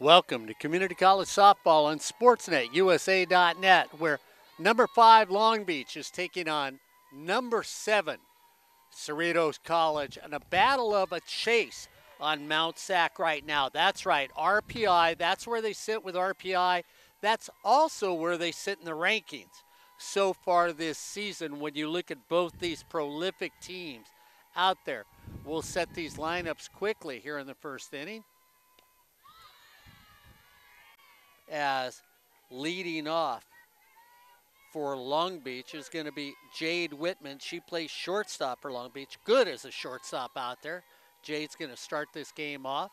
Welcome to Community College Softball on SportsNetUSA.net, where number 5 Long Beach is taking on number 7 Cerritos College in a battle of a chase on Mount Sac right now. That's right, RPI, that's where they sit with RPI. That's also where they sit in the rankings so far this season when you look at both these prolific teams out there. We'll set these lineups quickly here in the first inning. As leading off for Long Beach is going to be Jade Whitman. She plays shortstop for Long Beach. Good as a shortstop out there. Jade's going to start this game off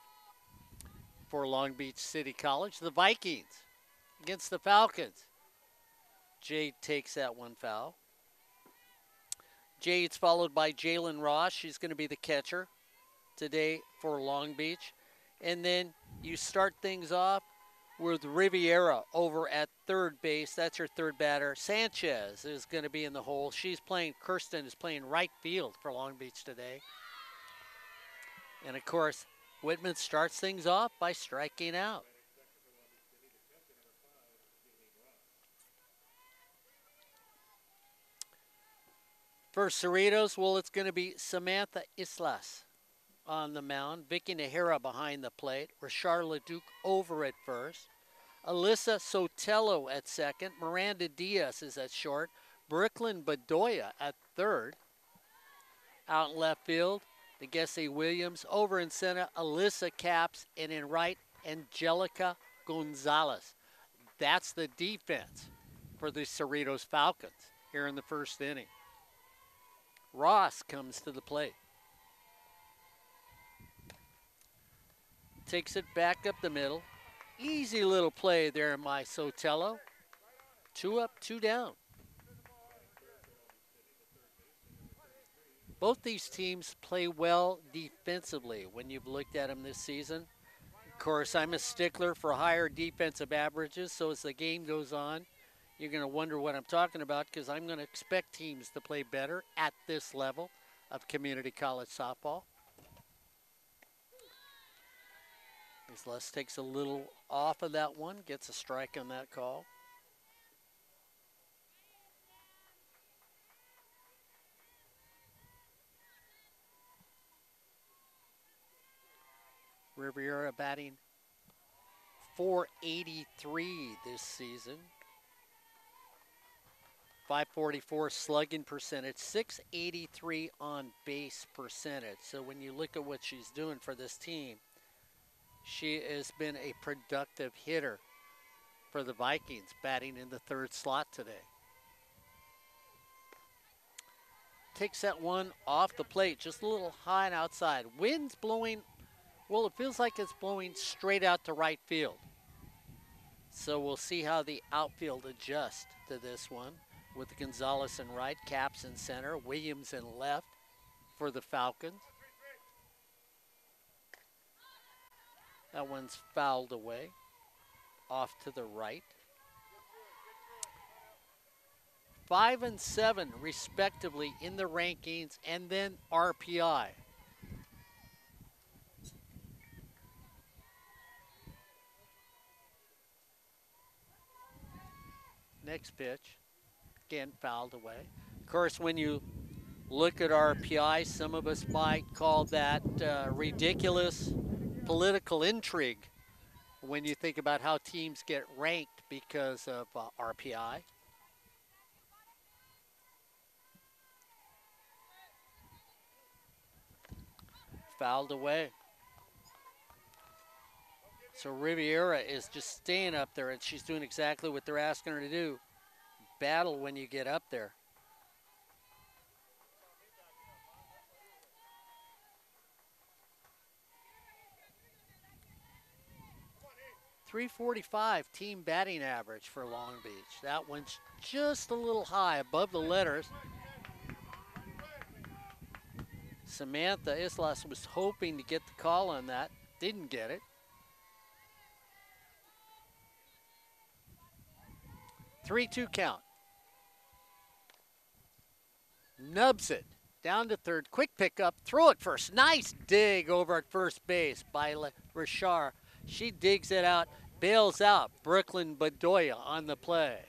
for Long Beach City College. The Vikings against the Falcons. Jade takes that one foul. Jade's followed by Jalen Ross. She's going to be the catcher today for Long Beach. And then you start things off with Riviera over at third base. That's her third batter. Sanchez is going to be in the hole. Kirsten is playing right field for Long Beach today. And of course, Whitman starts things off by striking out. For Cerritos, well, it's going to be Samantha Islas on the mound. Vicky Nahara behind the plate. Rashard LeDuc over at first. Alyssa Sotelo at second. Miranda Diaz is at short. Brooklyn Bedoya at third. Out in left field, Negese Williams. Over in center, Alyssa Capps. And in right, Angelica Gonzalez. That's the defense for the Cerritos Falcons here in the first inning. Ross comes to the plate. Takes it back up the middle. Easy little play there by Sotelo. 2 up, 2 down. Both these teams play well defensively when you've looked at them this season. Of course, I'm a stickler for higher defensive averages, so as the game goes on, you're going to wonder what I'm talking about because I'm going to expect teams to play better at this level of community college softball. Les takes a little off of that one, gets a strike on that call. Riviera batting .483 this season. .544 slugging percentage, .683 on base percentage. So when you look at what she's doing for this team, she has been a productive hitter for the Vikings, batting in the third slot today. Takes that one off the plate, just a little high and outside. Wind's blowing, well, it feels like it's blowing straight out to right field. So we'll see how the outfield adjusts to this one with Gonzalez in right, Capps in center, Williams in left for the Falcons. That one's fouled away, off to the right. 5 and 7, respectively, in the rankings, and then RPI. Next pitch, again fouled away. Of course, when you look at RPI, some of us might call that ridiculous political intrigue when you think about how teams get ranked because of RPI. Fouled away. So Riviera is just staying up there, and she's doing exactly what they're asking her to do. Battle when you get up there. .345 team batting average for Long Beach. That one's just a little high above the letters. Samantha Islas was hoping to get the call on that. Didn't get it. 3-2 count. Nubs it down to third. Quick pickup. Throw it first. Nice dig over at first base by Rashard. She digs it out, bails out Brooklyn Bedoya on the play.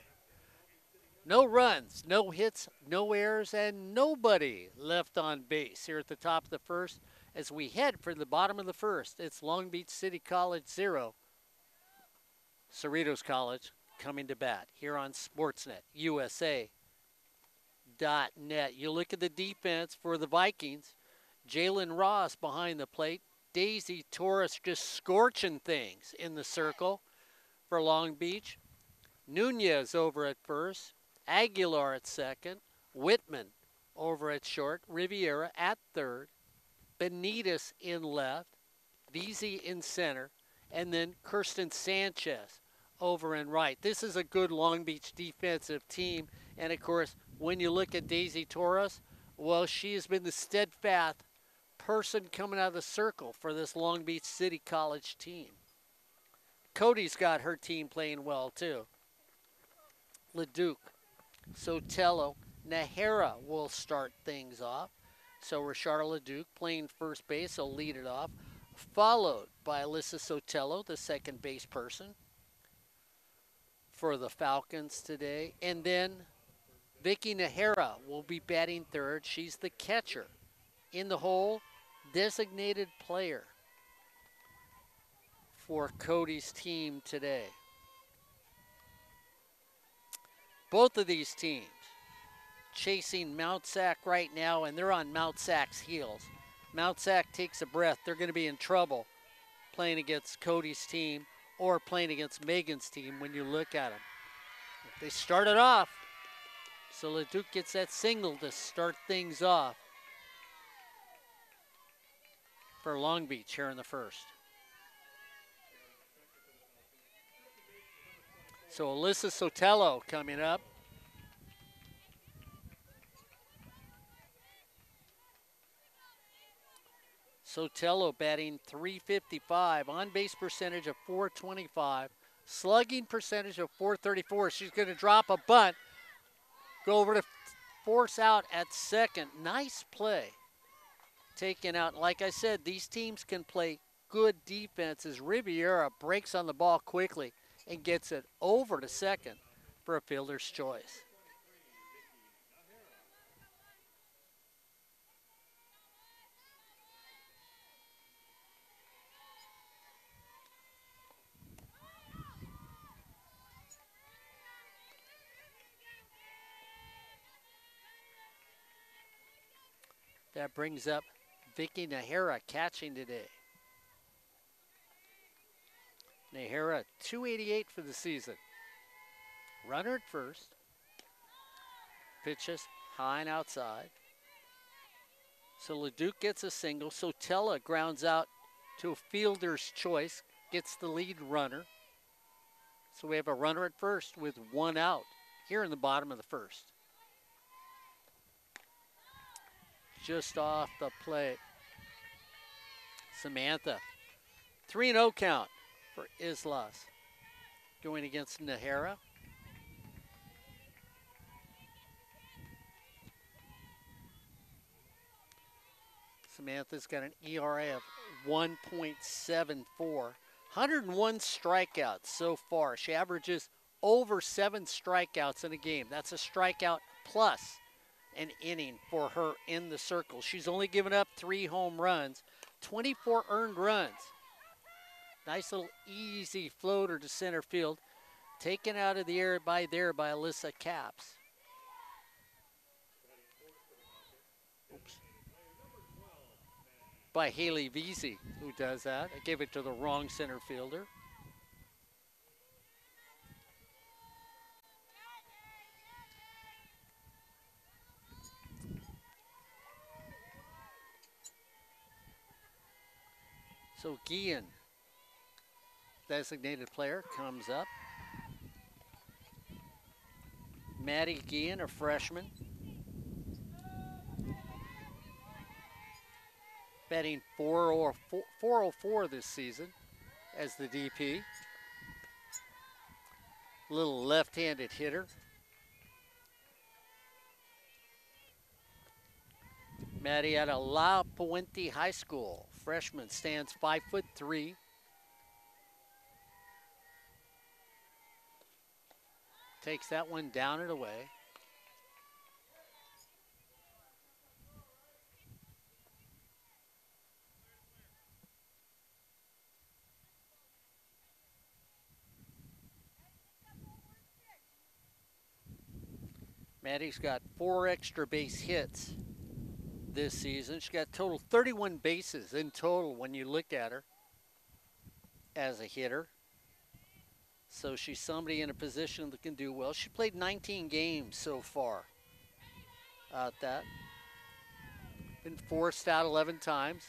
No runs, no hits, no errors, and nobody left on base here at the top of the first as we head for the bottom of the first. It's Long Beach City College 0, Cerritos College coming to bat here on Sportsnet USA.net. You look at the defense for the Vikings. Jalen Ross behind the plate. Daisy Torres just scorching things in the circle for Long Beach. Nunez over at first. Aguilar at second. Whitman over at short. Riviera at third. Benitez in left. Veazey in center. And then Kirsten Sanchez over in right. This is a good Long Beach defensive team. And of course, when you look at Daisy Torres, well, she has been the steadfast person coming out of the circle for this Long Beach City College team. Cody's got her team playing well too. Leduc, Sotelo, Nahara will start things off. So Rashard Leduc playing first base will lead it off, followed by Alyssa Sotelo, the second base person for the Falcons today. And then Vicky Nahara will be batting third. She's the catcher. In the hole, designated player for Cody's team today. Both of these teams chasing Mount Sac right now, and they're on Mount Sac's heels. Mount Sac takes a breath. They're going to be in trouble playing against Cody's team or playing against Megan's team when you look at them. They started off, so Leduc gets that single to start things off for Long Beach here in the first. So Alyssa Sotelo coming up. Sotelo batting .355, on-base percentage of .425, slugging percentage of .434. She's going to drop a bunt, go over to force out at second. Nice play. Taken out. Like I said, these teams can play good defense as Riviera breaks on the ball quickly and gets it over to second for a fielder's choice. That brings up Vicky Nahara catching today. Nahara, .288 for the season. Runner at first. Pitches high and outside. So Leduc gets a single. Sotelo grounds out to a fielder's choice. Gets the lead runner. So we have a runner at first with one out here in the bottom of the first. Just off the plate. Samantha. 3-0 count for Islas. Going against Nahara. Samantha's got an ERA of 1.74. 101 strikeouts so far. She averages over 7 strikeouts in a game. That's a strikeout plus an inning for her in the circle. She's only given up 3 home runs, 24 earned runs. Nice little easy floater to center field. Taken out of the air by Alyssa Capps. Oops. By Haley Veazey, who does that. I gave it to the wrong center fielder. So Guillen, designated player, comes up. Maddie Guillen, a freshman. Batting .404 this season as the DP. Little left-handed hitter. Maddie out of La Puente High School. Freshman, stands 5'3". Takes that one down and away. Maddie's got 4 extra base hits this season. She's got total 31 bases in total when you look at her as a hitter. So she's somebody in a position that can do well. She played 19 games so far out that. Been forced out 11 times.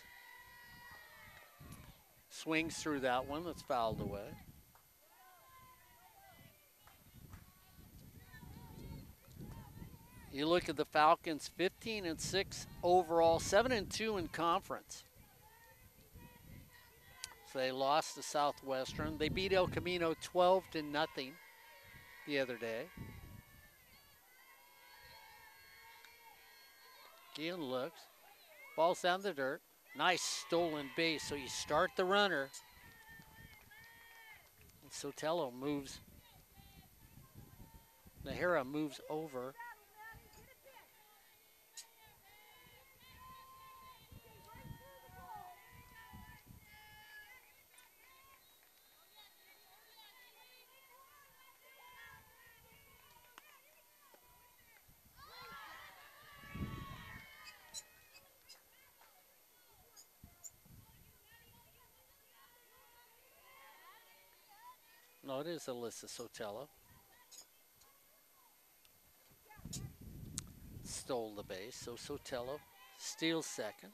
Swings through that one. That's fouled away. You look at the Falcons, 15-6 overall, 7-2 in conference. So they lost to Southwestern. They beat El Camino 12-0 the other day. Gian looks. Ball's down the dirt. Nice stolen base. So you start the runner. And Sotelo moves. Nahara moves over. No, it is Alyssa Sotelo. Stole the base, so Sotelo steals second.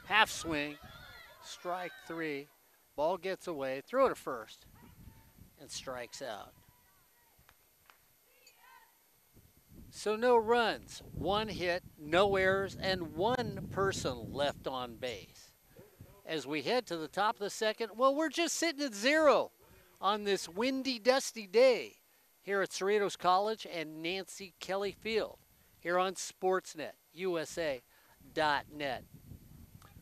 Half swing, strike 3. Ball gets away, throw to first, and strikes out. So no runs, 1 hit, no errors, and 1 person left on base. As we head to the top of the second, well, we're just sitting at 0 on this windy, dusty day here at Cerritos College and Nancy Kelly Field here on Sportsnet, USA.net.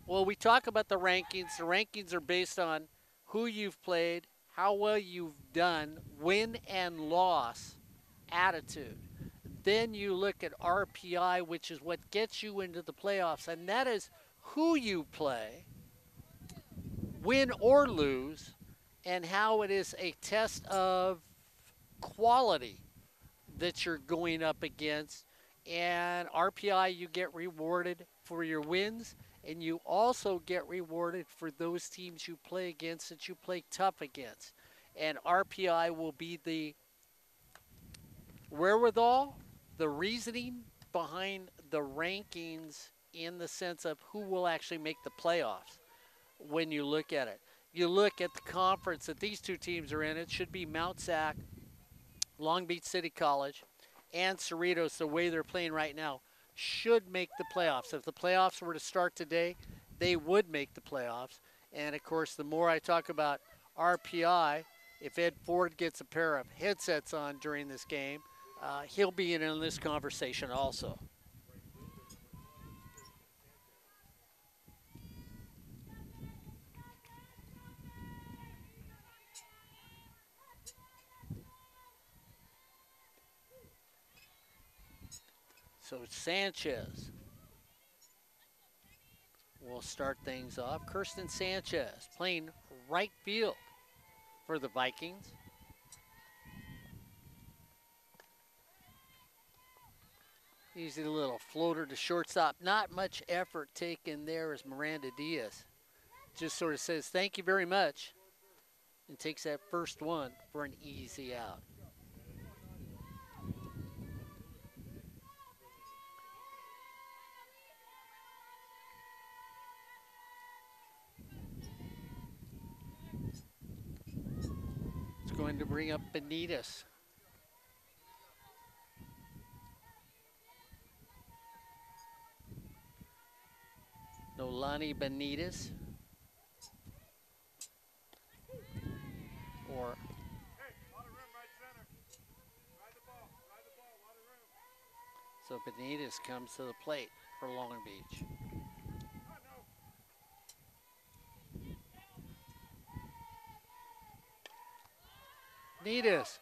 Well, we talk about the rankings. The rankings are based on who you've played, how well you've done, win and loss, attitude. Then you look at RPI, which is what gets you into the playoffs, and that is who you play, win or lose, and how it is a test of quality that you're going up against. And RPI, you get rewarded for your wins, and you also get rewarded for those teams you play against that you play tough against. And RPI will be the wherewithal, the reasoning behind the rankings in the sense of who will actually make the playoffs when you look at it. You look at the conference that these two teams are in, it should be Mount Sac, Long Beach City College, and Cerritos, the way they're playing right now, should make the playoffs. If the playoffs were to start today, they would make the playoffs. And, of course, the more I talk about RPI, if Ed Ford gets a pair of headsets on during this game, he'll be in on this conversation also. So Sanchez will start things off. Kirsten Sanchez playing right field for the Vikings. Easy little floater to shortstop. Not much effort taken there as Miranda Diaz just sort of says, thank you very much, and takes that first one for an easy out. It's going to bring up Benitez. Nolani Benitez. Or so Benitez comes to the plate for Long Beach. Needus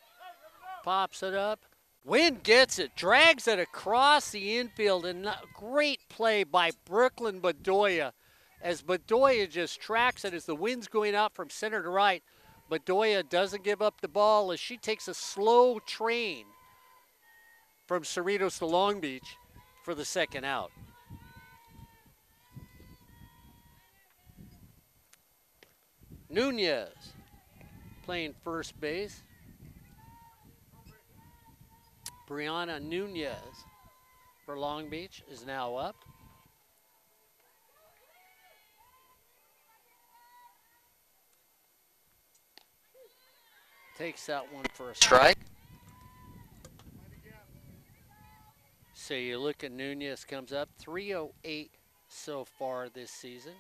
pops it up. Wind gets it, drags it across the infield, and great play by Brooklyn Bedoya as Bedoya just tracks it as the wind's going out from center to right. Bedoya doesn't give up the ball as she takes a slow train from Cerritos to Long Beach for the second out. Nunez playing first base. Brianna Nunez for Long Beach is now up. Takes that one for a strike. So you look at Nunez comes up, 308 so far this season.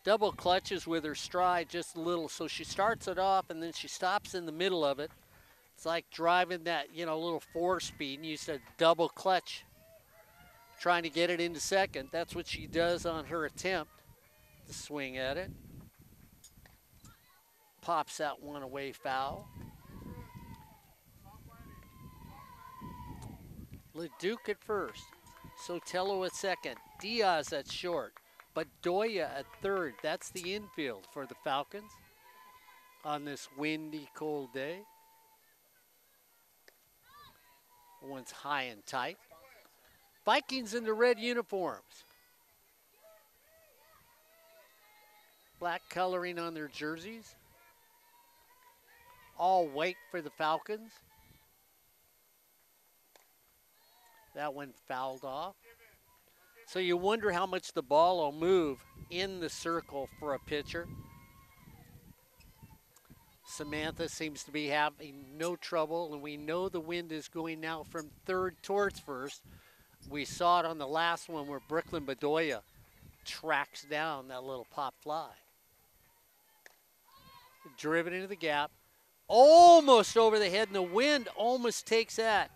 Double clutches with her stride just a little, so she starts it off and then she stops in the middle of it. It's like driving that, little 4-speed, and you said double clutch, trying to get it into second. That's what she does on her attempt to swing at it. Pops that one away foul. Leduc at first, Sotelo at second, Diaz at short, Bedoya at third. That's the infield for the Falcons on this windy, cold day. One's high and tight. Vikings in the red uniforms. Black coloring on their jerseys. All white for the Falcons. That one fouled off. So you wonder how much the ball will move in the circle for a pitcher. Samantha seems to be having no trouble, and we know the wind is going now from third towards first. We saw it on the last one where Brooklyn Bedoya tracks down that little pop fly. Driven into the gap, almost over the head, and the wind almost takes that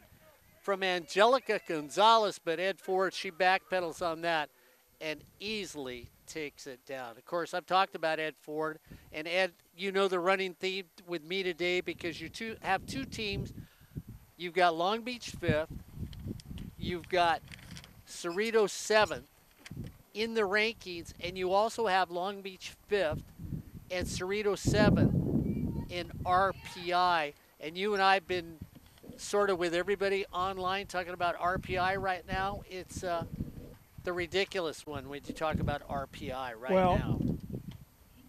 from Angelica Gonzalez, but Ed Ford, she backpedals on that and easily takes it down. Of course, I've talked about Ed Ford, and Ed, you know the running theme with me today because you have two teams. You've got Long Beach 5th, you've got Cerritos 7th in the rankings, and you also have Long Beach 5th and Cerritos 7th in RPI. And you and I have been sort of with everybody online talking about RPI right now. It's the ridiculous one when you talk about RPI right now.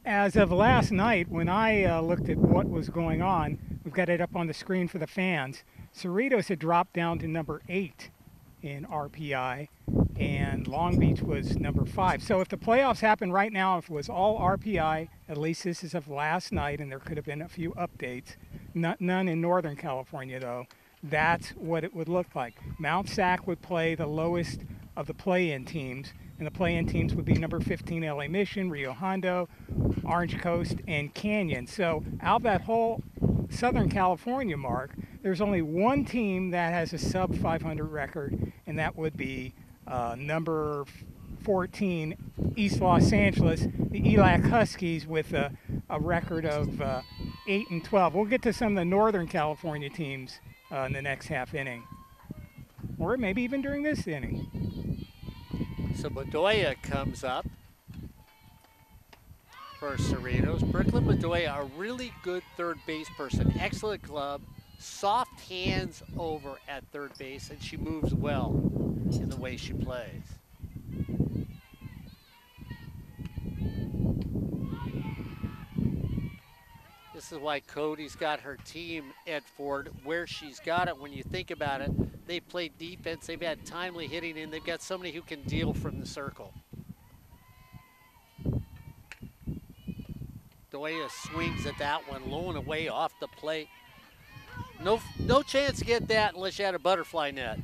As of last night, when I looked at what was going on, we've got it up on the screen for the fans. Cerritos had dropped down to number 8 in RPI, and Long Beach was number 5. So if the playoffs happen right now, if it was all RPI, at least this is of last night, and there could have been a few updates, none in Northern California though, that's what it would look like. Mount Sac would play the lowest of the play-in teams, and the play-in teams would be number 15 LA Mission, Rio Hondo, Orange Coast, and Canyon. So out of that whole Southern California mark, there's only one team that has a sub 500 record, and that would be number 14 East Los Angeles, the ELAC Huskies, with a record of 8-12. We'll get to some of the Northern California teams in the next half inning, or maybe even during this inning. So Bedoya comes up for Cerritos. Brooklyn Bedoya, a really good third base person, excellent glove, soft hands over at third base, and she moves well in the way she plays. This is why Cody's got her team, Ed Ford, where she's got it. When you think about it, they've played defense, they've had timely hitting, and they've got somebody who can deal from the circle. Bedoya swings at that one, low and away off the plate. No chance to get that unless you had a butterfly net.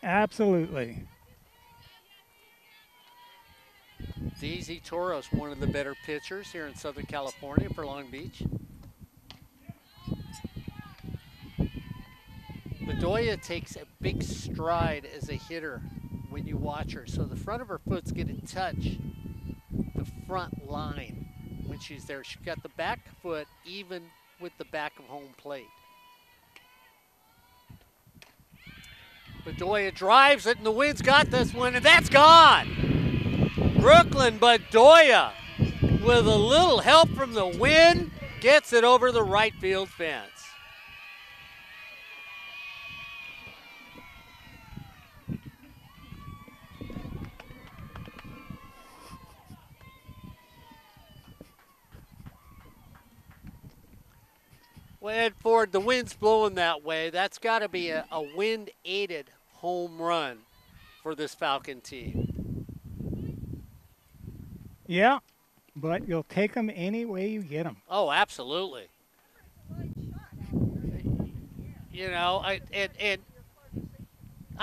Absolutely. DZ Toros, one of the better pitchers here in Southern California for Long Beach. Bedoya takes a big stride as a hitter when you watch her. So the front of her foot's going to touch the front line when she's there. She's got the back foot even with the back of home plate. Bedoya drives it, and the wind's got this one, and that's gone. Brooklyn Bedoya, with a little help from the wind, gets it over the right field fence. Well, Ed Ford, the wind's blowing that way. That's got to be a wind-aided home run for this Falcon team. Yeah, but you'll take them any way you get them. Oh, absolutely. You know, I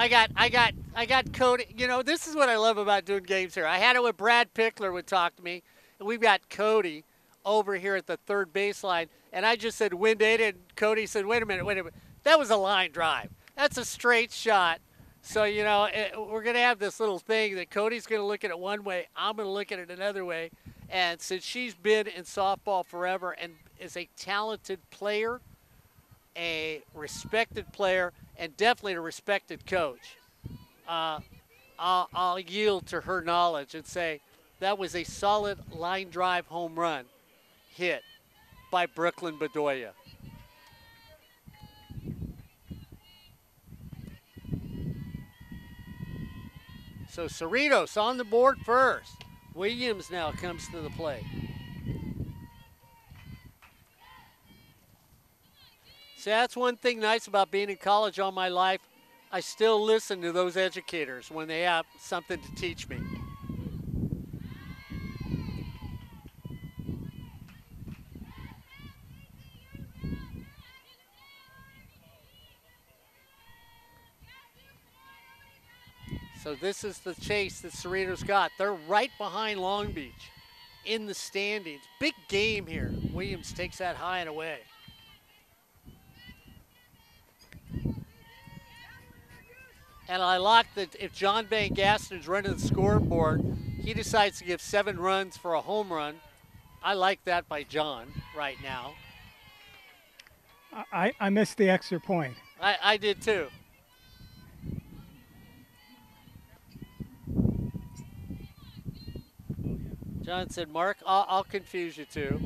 got Cody. You know, this is what I love about doing games here. I had it when Brad Pickler would talk to me, and we've got Cody over here at the third baseline, and I just said wind aided, and Cody said, wait a minute. That was a line drive. That's a straight shot. So, you know, we're going to have this little thing that Cody's going to look at it one way, I'm going to look at it another way. And since she's been in softball forever and is a talented player, a respected player, and definitely a respected coach, I'll yield to her knowledge and say that was a solid line drive home run hit by Brooklyn Bedoya. So Cerritos on the board first. Williams now comes to the plate. See, that's one thing nice about being in college all my life. I still listen to those educators when they have something to teach me. So this is the chase that Cerritos got. They're right behind Long Beach in the standings. Big game here. Williams takes that high and away. And I like that if John Van Gaston's running the scoreboard, he decides to give 7 runs for a home run. I like that by John right now. I missed the extra point. I did too. John said, Mark, I'll confuse you too.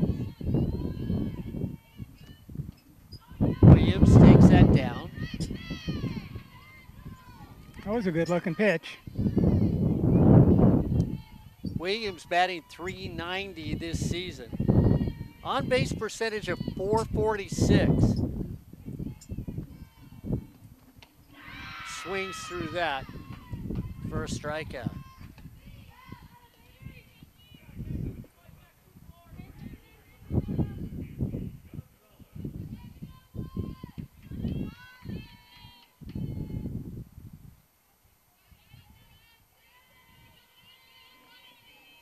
Williams takes that down. That was a good looking pitch. Williams batting .390 this season. On base percentage of .446. Swings through that for a strikeout.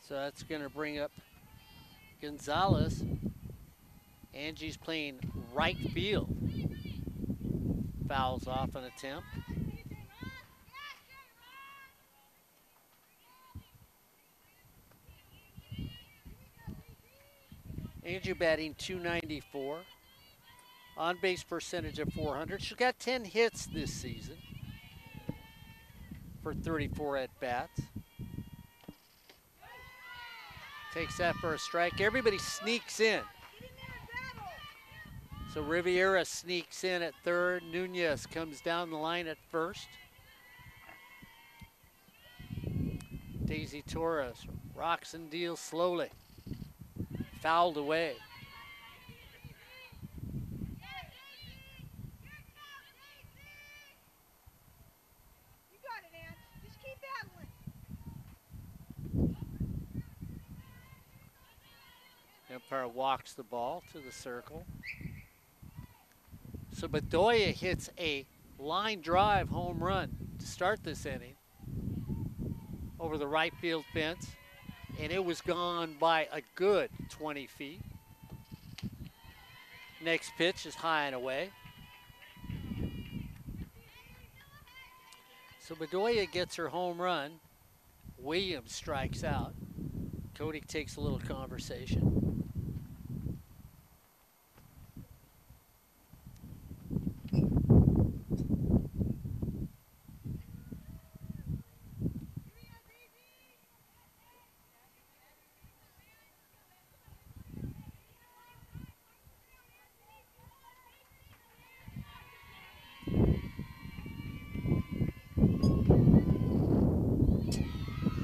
So that's going to bring up Gonzalez. Angie's playing right field. Fouls off an attempt. Angie batting .294. On base percentage of .400. She's got 10 hits this season for 34 at bats. Takes that for a strike. Everybody sneaks in. So Riviera sneaks in at third. Nunez comes down the line at first. Daisy Torres rocks and deals slowly. Fouled away. You got it, Ann. Just keep battling. Umpire walks the ball to the circle. So Bedoya hits a line drive home run to start this inning over the right field fence, and it was gone by a good 20 feet. Next pitch is high and away. So Bedoya gets her home run. Williams strikes out. Cody takes a little conversation.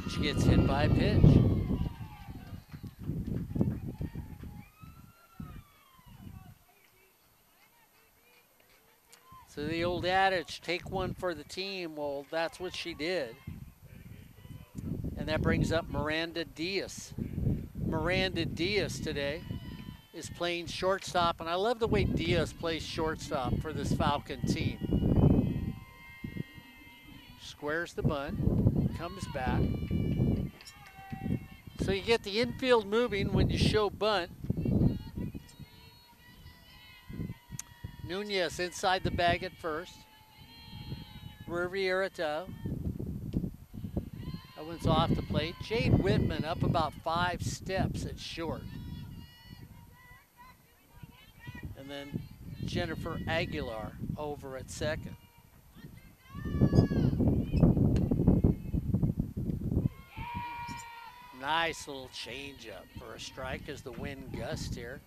She gets hit by a pitch. So the old adage, take one for the team, well, that's what she did. And that brings up Miranda Diaz. Miranda Diaz today is playing shortstop, and I love the way Diaz plays shortstop for this Falcon team. Squares the bunt, comes back. So you get the infield moving when you show bunt. Nunez inside the bag at first. Riviera That one's off the plate. Jade Whitman up about 5 steps at short. And then Jennifer Aguilar over at second. Nice little changeup for a strike as the wind gusts here.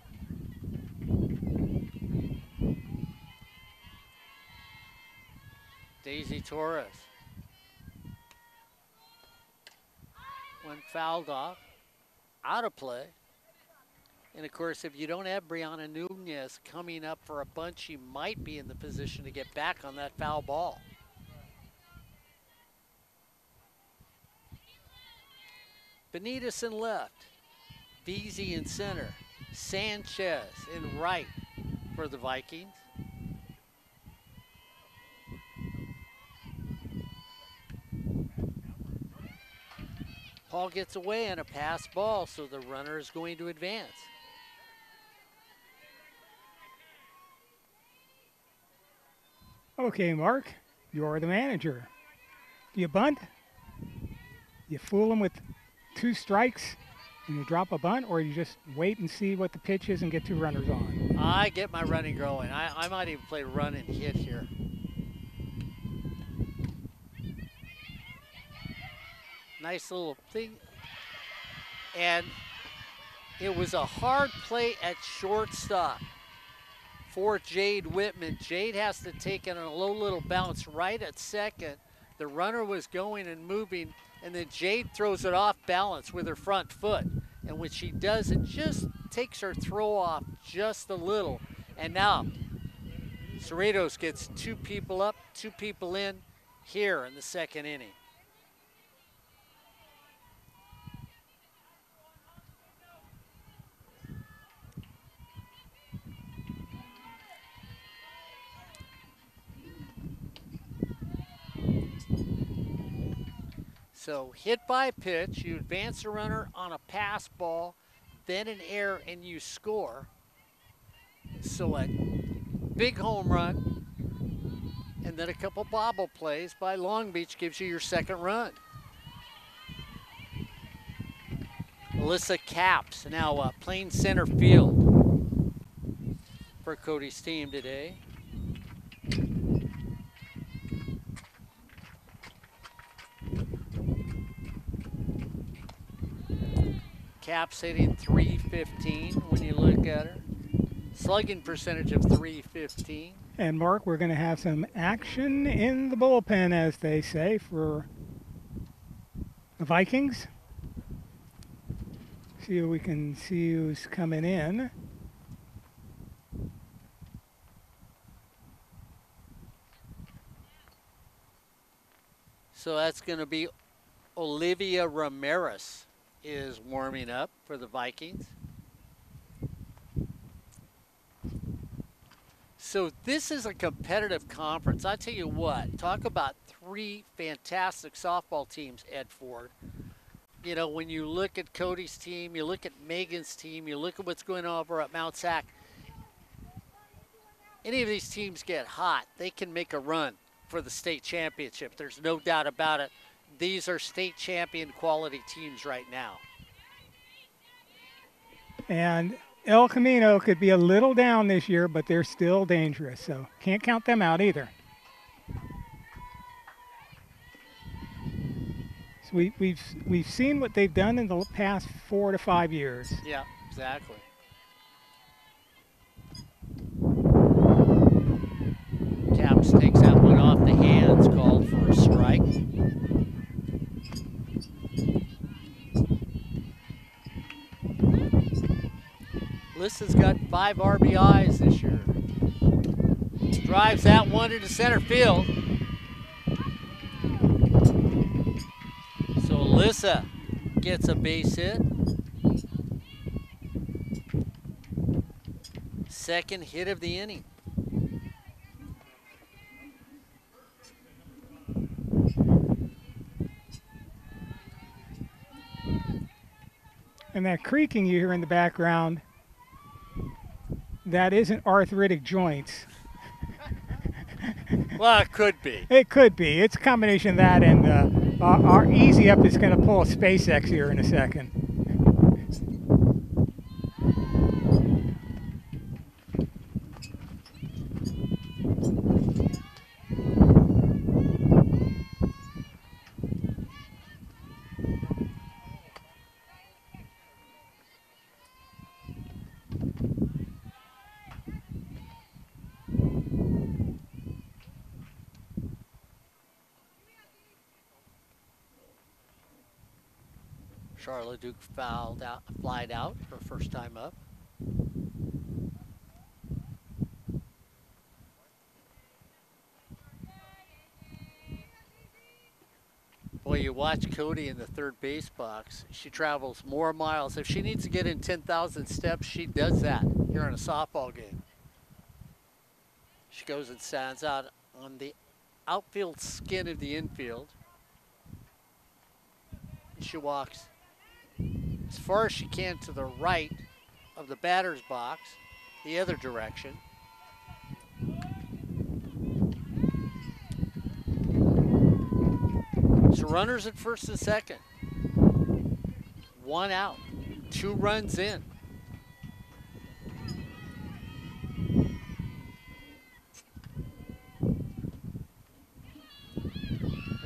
Daisy Torres. One fouled off, out of play. And of course, if you don't have Brianna Nunez coming up for a bunt, she might be in the position to get back on that foul ball. Benitez in left, Beasy in center, Sanchez in right for the Vikings. Paul gets away on a pass ball, so the runner is going to advance. Okay, Mark, you're the manager. Do you bunt? You fool them with 2 strikes and you drop a bunt, or you just wait and see what the pitch is and get 2 runners on? I get my running going. I might even play run and hit here. Nice little thing. And it was a hard play at shortstop for Jade Whitman. Jade has to take it on a low little bounce right at second. The runner was going and moving, and then Jade throws it off balance with her front foot. And when she does, it just takes her throw off just a little. And now Cerritos gets 2 people up, 2 people in here in the second inning. So hit by pitch, you advance the runner on a pass ball, then an error, and you score. So a big home run, and then a couple bobble plays by Long Beach gives you your second run. Alyssa Capps now playing center field for Cody's team today. Capps hitting .315 when you look at her. Slugging percentage of .315. And Mark, we're going to have some action in the bullpen, as they say, for the Vikings. See if we can see who's coming in. So that's going to be Olivia Ramirez is warming up for the Vikings. So this is a competitive conference. I tell you what, talk about 3 fantastic softball teams, Ed Ford. You know, when you look at Cody's team, you look at Megan's team, you look at what's going on over at Mount Sac. Any of these teams get hot, they can make a run for the state championship. There's no doubt about it. These are state champion quality teams right now. And El Camino could be a little down this year, but they're still dangerous, so can't count them out either. So we've seen what they've done in the past 4 to 5 years. Yeah, exactly. Caps takes that one off the hands, called for a strike. Lissa's got 5 RBIs this year. Drives that one into center field. So Lissa gets a base hit. Second hit of the inning. And that creaking you hear in the background, that isn't arthritic joints. Well, it could be. It could be. It's a combination of that and our Easy Up is going to pull a SpaceX here in a second. Charlotte Duke flied out her first time up. Boy, you watch Cody in the third base box. She travels more miles. If she needs to get in 10,000 steps, she does that here in a softball game. She goes and stands out on the outfield skin of the infield. She walks as far as she can to the right of the batter's box, the other direction. So runners at first and second. 1 out, 2 runs in.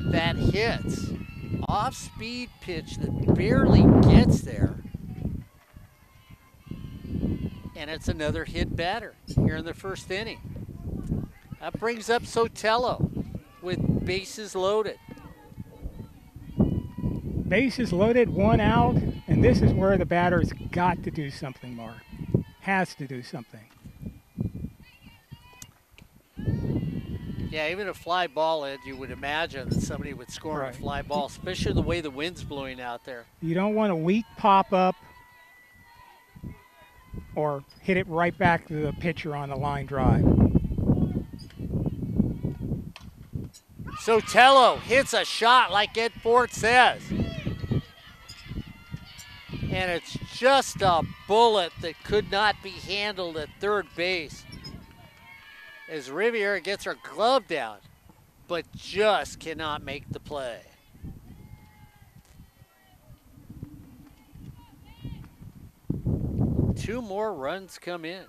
That hits. Off-speed pitch that barely gets there. And it's another hit batter here in the first inning. That brings up Sotelo with bases loaded. Bases loaded, 1 out, and this is where the batter's got to do something, Mark. Has to do something. Yeah, even a fly ball, Ed, you would imagine that somebody would score on a fly ball, especially the way the wind's blowing out there. You don't want a weak pop-up or hit it right back to the pitcher on a line drive. Sotelo hits a shot like Ed Fort says. And it's just a bullet that could not be handled at third base. As Riviera gets her glove down, but just cannot make the play. Two more runs come in.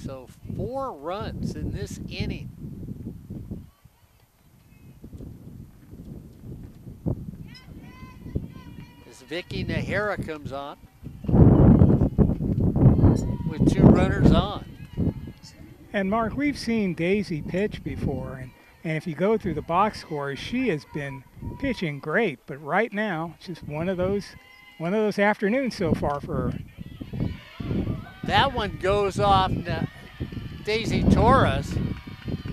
So 4 runs in this inning. As Vicky Nahara comes on with 2 runners on. And Mark, we've seen Daisy pitch before, and if you go through the box scores, she has been pitching great, but right now it's just one of those afternoons so far for her. That one goes off Daisy Torres,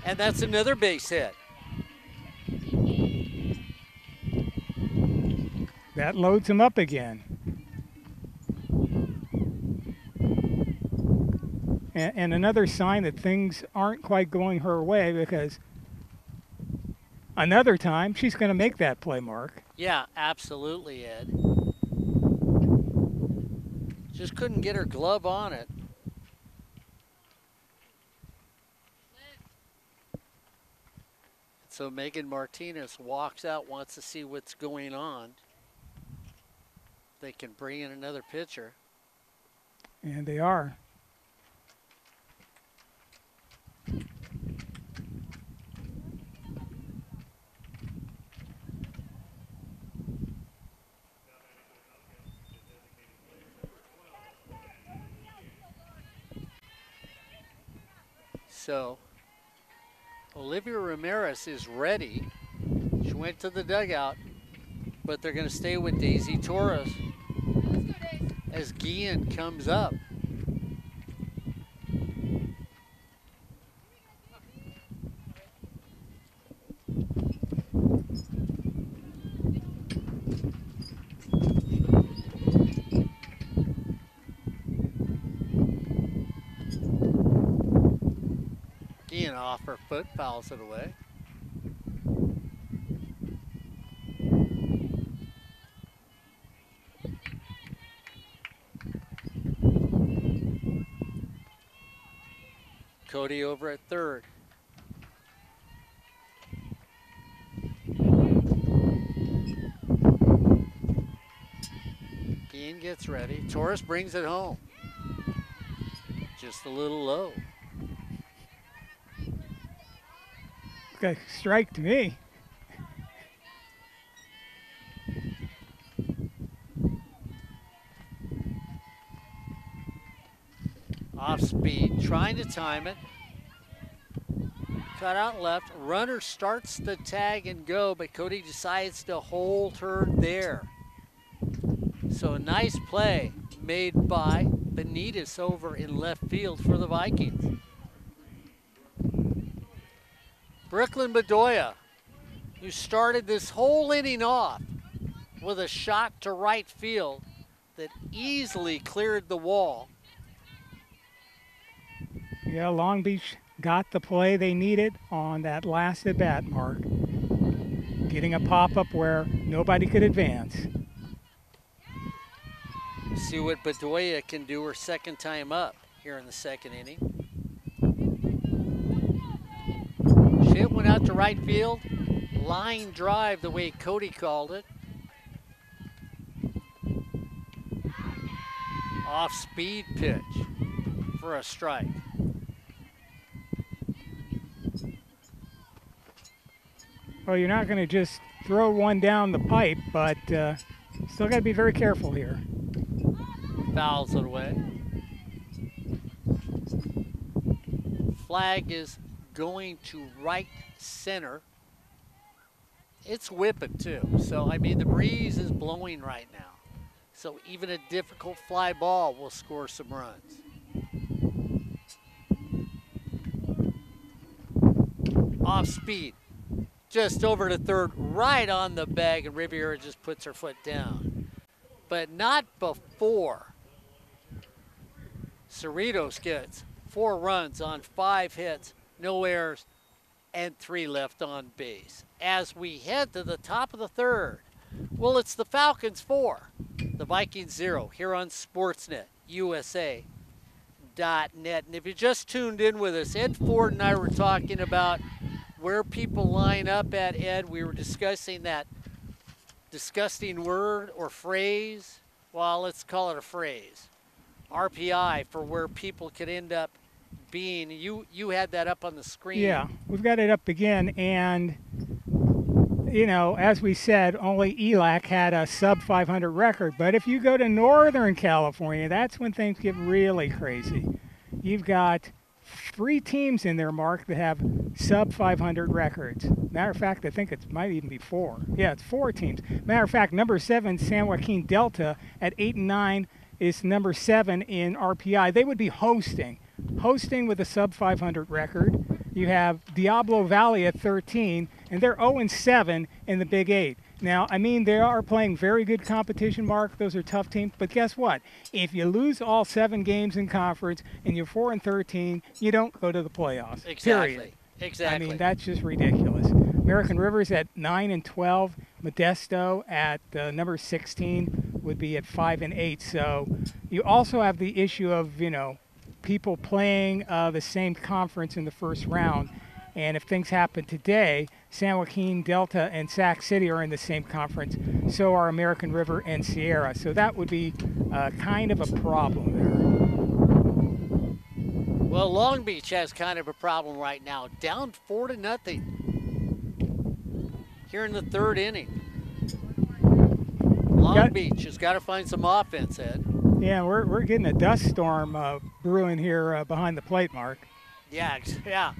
and that's another base hit. That loads him up again. And another sign that things aren't quite going her way, because another time she's going to make that play, Mark. Yeah, absolutely, Ed. Just couldn't get her glove on it. So Megan Martinez walks out, wants to see what's going on. They can bring in another pitcher. And they are. So Olivia Ramirez is ready. She went to the dugout, but they're going to stay with Daisy Torres as Guillen comes up. Guillen off her foot, fouls it away. Cody over at third. Guillen gets ready. Torres brings it home. Just a little low. Okay, strike to me. Off speed, trying to time it. Cut out left. Runner starts the tag and go, but Cody decides to hold her there. So a nice play made by Benitez over in left field for the Vikings. Brooklyn Bedoya, who started this whole inning off with a shot to right field that easily cleared the wall. Yeah, Long Beach got the play they needed on that last at-bat, Mark. Getting a pop-up where nobody could advance. See what Bedoya can do her second time up here in the second inning. She hit one out to right field. Line drive the way Cody called it. Off-speed pitch for a strike. Well, you're not going to just throw one down the pipe, but still got to be very careful here. Fouls it away. Flag is going to right center. It's whipping too. So, I mean, the breeze is blowing right now. So even a difficult fly ball will score some runs. Off speed. Just over to third, right on the bag, and Riviera just puts her foot down. But not before Cerritos gets 4 runs on 5 hits, no errors, and 3 left on base. As we head to the top of the third, well, it's the Falcons 4, the Vikings 0, here on Sportsnet USA.net. And if you just tuned in with us, Ed Ford and I were talking about where people line up at, Ed. We were discussing that disgusting word or phrase. Well, let's call it a phrase. RPI for where people could end up being. You had that up on the screen. Yeah, we've got it up again, and you know, as we said, only ELAC had a sub 500 record. But if you go to Northern California, that's when things get really crazy. You've got 3 teams in there, Mark, that have sub 500 records. Matter of fact, I think it might even be 4. Yeah, it's 4 teams. Matter of fact, number 7, San Joaquin Delta at 8 and 9 is number 7 in RPI. They would be hosting with a sub 500 record. You have Diablo Valley at 13, and they're 0 and 7 in the Big 8. Now, I mean, they are playing very good competition, Mark. Those are tough teams. But guess what? If you lose all 7 games in conference and you're 4-13, you don't go to the playoffs. Period. Exactly. I mean, Exactly. that's just ridiculous. American River's at 9-12. Modesto at number 16 would be at 5-8. So you also have the issue of, people playing the same conference in the first round. And if things happen today, San Joaquin, Delta, and Sac City are in the same conference. So are American River and Sierra. So that would be kind of a problem there. Well, Long Beach has kind of a problem right now. Down 4-0 here in the third inning. Long Beach has got to find some offense, Ed. Yeah, we're getting a dust storm brewing here behind the plate, Mark. Yeah, yeah.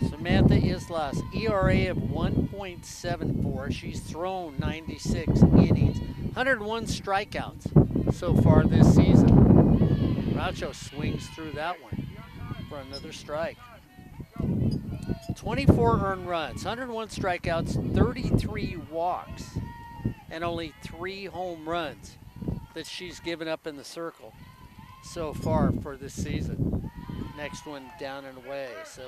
Samantha Islas, ERA of 1.74. She's thrown 96 innings, 101 strikeouts so far this season. Groucho swings through that one for another strike. 24 earned runs, 101 strikeouts, 33 walks, and only 3 home runs that she's given up in the circle so far for this season. Next one down and away. So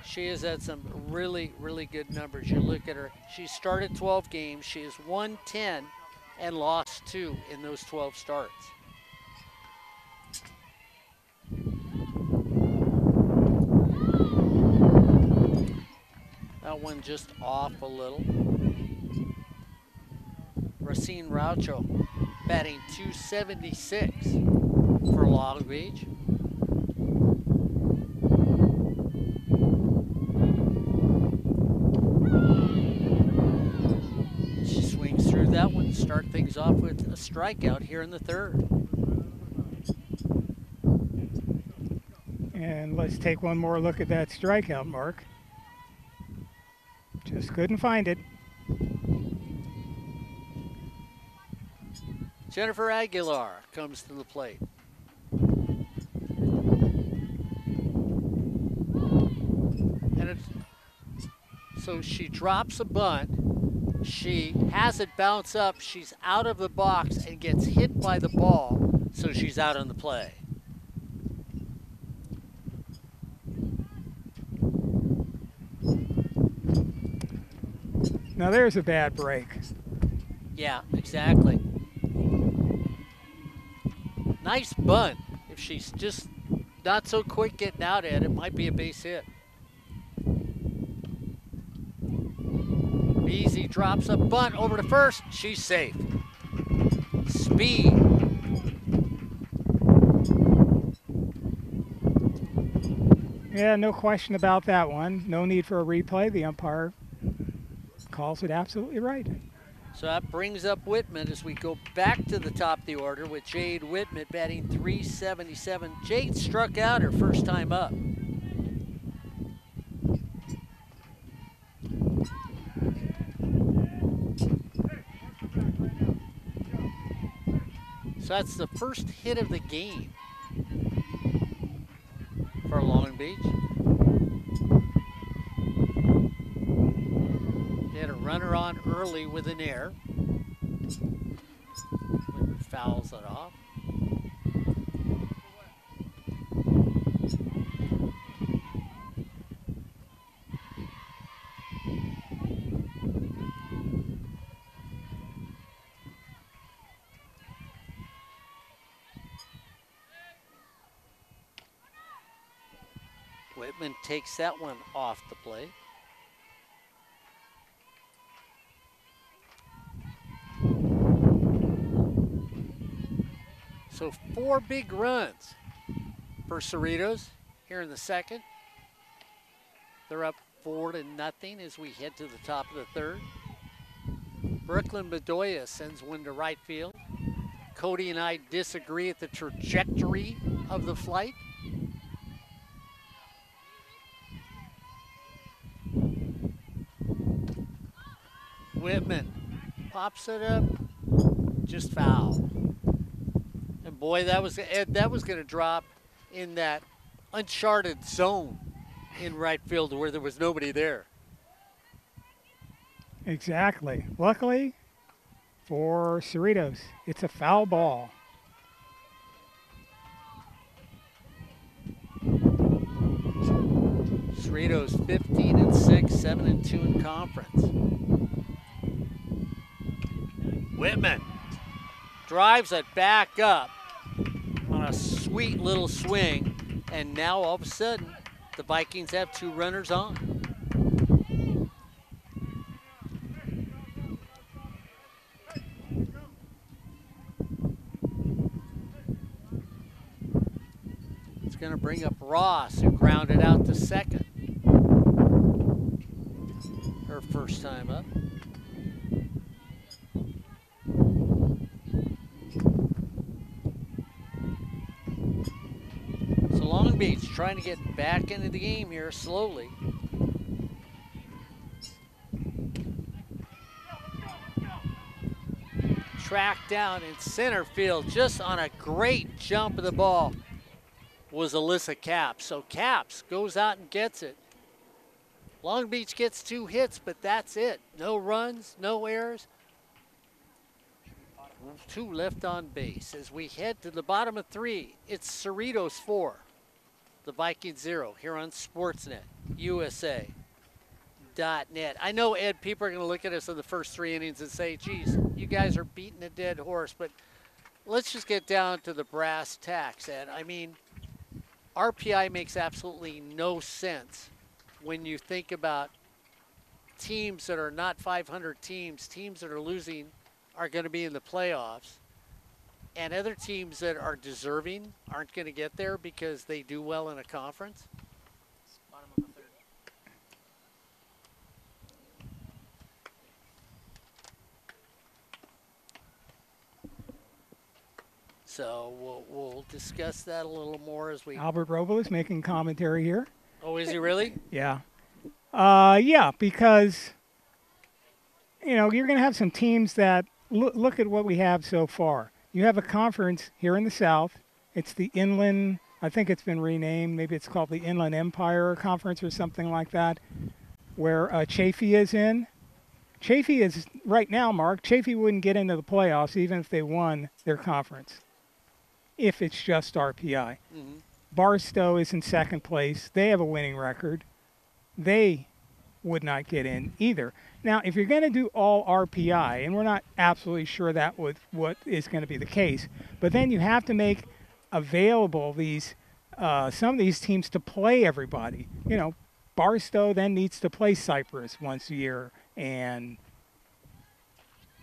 she has had some really, really good numbers. You look at her, she started 12 games. She has won 10 and lost 2 in those 12 starts. That one just off a little. Racine Raucho batting .276 for Long Beach. She swings through that one to start things off with a strikeout here in the third. And let's take one more look at that strikeout, Mark. Just couldn't find it. Jennifer Aguilar comes to the plate. And so she drops a bunt. She has it bounce up. She's out of the box and gets hit by the ball, so she's out on the play. Now there's a bad break. Yeah, exactly. Nice bunt. If she's just not so quick getting out at it, might be a base hit. Beasy drops a bunt over to first. She's safe. Speed. Yeah, no question about that one. No need for a replay. The umpire calls it absolutely right. So that brings up Whitman as we go back to the top of the order with Jade Whitman batting .377. Jade struck out her first time up. So that's the first hit of the game for Long Beach. They had a runner on early with an error. Whitman fouls it off. Whitman takes that one off the plate. So 4 big runs for Cerritos here in the second. They're up 4-0 as we head to the top of the third. Brooklyn Bedoya sends one to right field. Cody and I disagree at the trajectory of the flight. Whitman pops it up, just foul. And boy, that was Ed. That was going to drop in that uncharted zone in right field where there was nobody there. Exactly. Luckily for Cerritos, it's a foul ball. Cerritos 15-6, 7-2 in conference. Whitman drives it back up on a sweet little swing, and now all of a sudden the Vikings have 2 runners on. It's going to bring up Ross, who grounded out to second. Her first time up. So Long Beach trying to get back into the game here slowly. Tracked down in center field, just on a great jump of the ball, was Alyssa Capps. So Capps goes out and gets it. Long Beach gets 2 hits, but that's it. No runs, no errors. 2 left on base. As we head to the bottom of 3, it's Cerritos 4, the Vikings 0 here on Sportsnet USA. .net. I know, Ed, people are going to look at us in the first 3 innings and say, geez, you guys are beating a dead horse, but let's just get down to the brass tacks, Ed. I mean, RPI makes absolutely no sense when you think about teams that are not 500 teams, teams that are losing are going to be in the playoffs, and other teams that are deserving aren't going to get there because they do well in a conference. Bottom of the 3rd. So we'll discuss that a little more as we. Albert Robles making commentary here. Oh, is he really? Yeah. Yeah, because, you know, you're going to have some teams that look at what we have so far. You have a conference here in the South. It's the Inland, I think it's been renamed. Maybe it's called the Inland Empire Conference or something like that, where Chaffee is in. Chaffee is, right now, Mark, Chaffee wouldn't get into the playoffs even if they won their conference, if it's just RPI. Mm-hmm. Barstow is in second place. They have a winning record. They would not get in either. Now, if you're going to do all RPI, and we're not absolutely sure that would what is going to be the case, but then you have to make available these some of these teams to play everybody. You know, Barstow then needs to play Cypress once a year and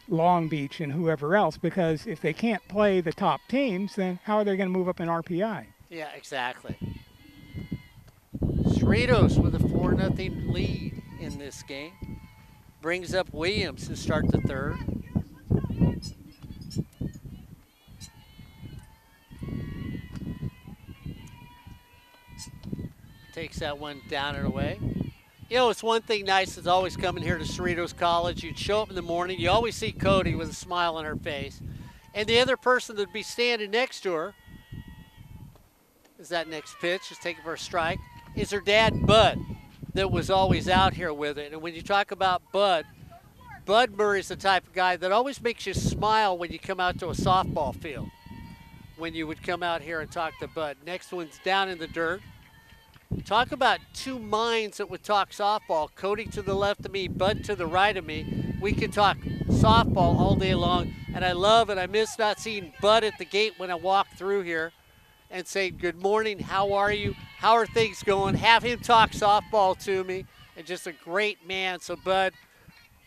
Long Beach and whoever else, because if they can't play the top teams, then how are they going to move up in RPI? Yeah, exactly. Cerritos with a 4-0 lead in this game. Brings up Williams to start the 3rd. Takes that one down and away. You know, it's one thing nice is always coming here to Cerritos College. You'd show up in the morning. You always see Cody with a smile on her face. And the other person that would be standing next to her, is that next pitch, is taken for a strike, is her dad, Bud, that was always out here with it. And when you talk about Bud Murray's the type of guy that always makes you smile when you come out to a softball field. When you would come out here and talk to Bud. Next one's down in the dirt. Talk about 2 minds that would talk softball. Cody to the left of me, Bud to the right of me. We could talk softball all day long. And I love and I miss not seeing Bud at the gate when I walk through here and say, good morning, how are you? How are things going? Have him talk softball to me. And just a great man. So, Bud,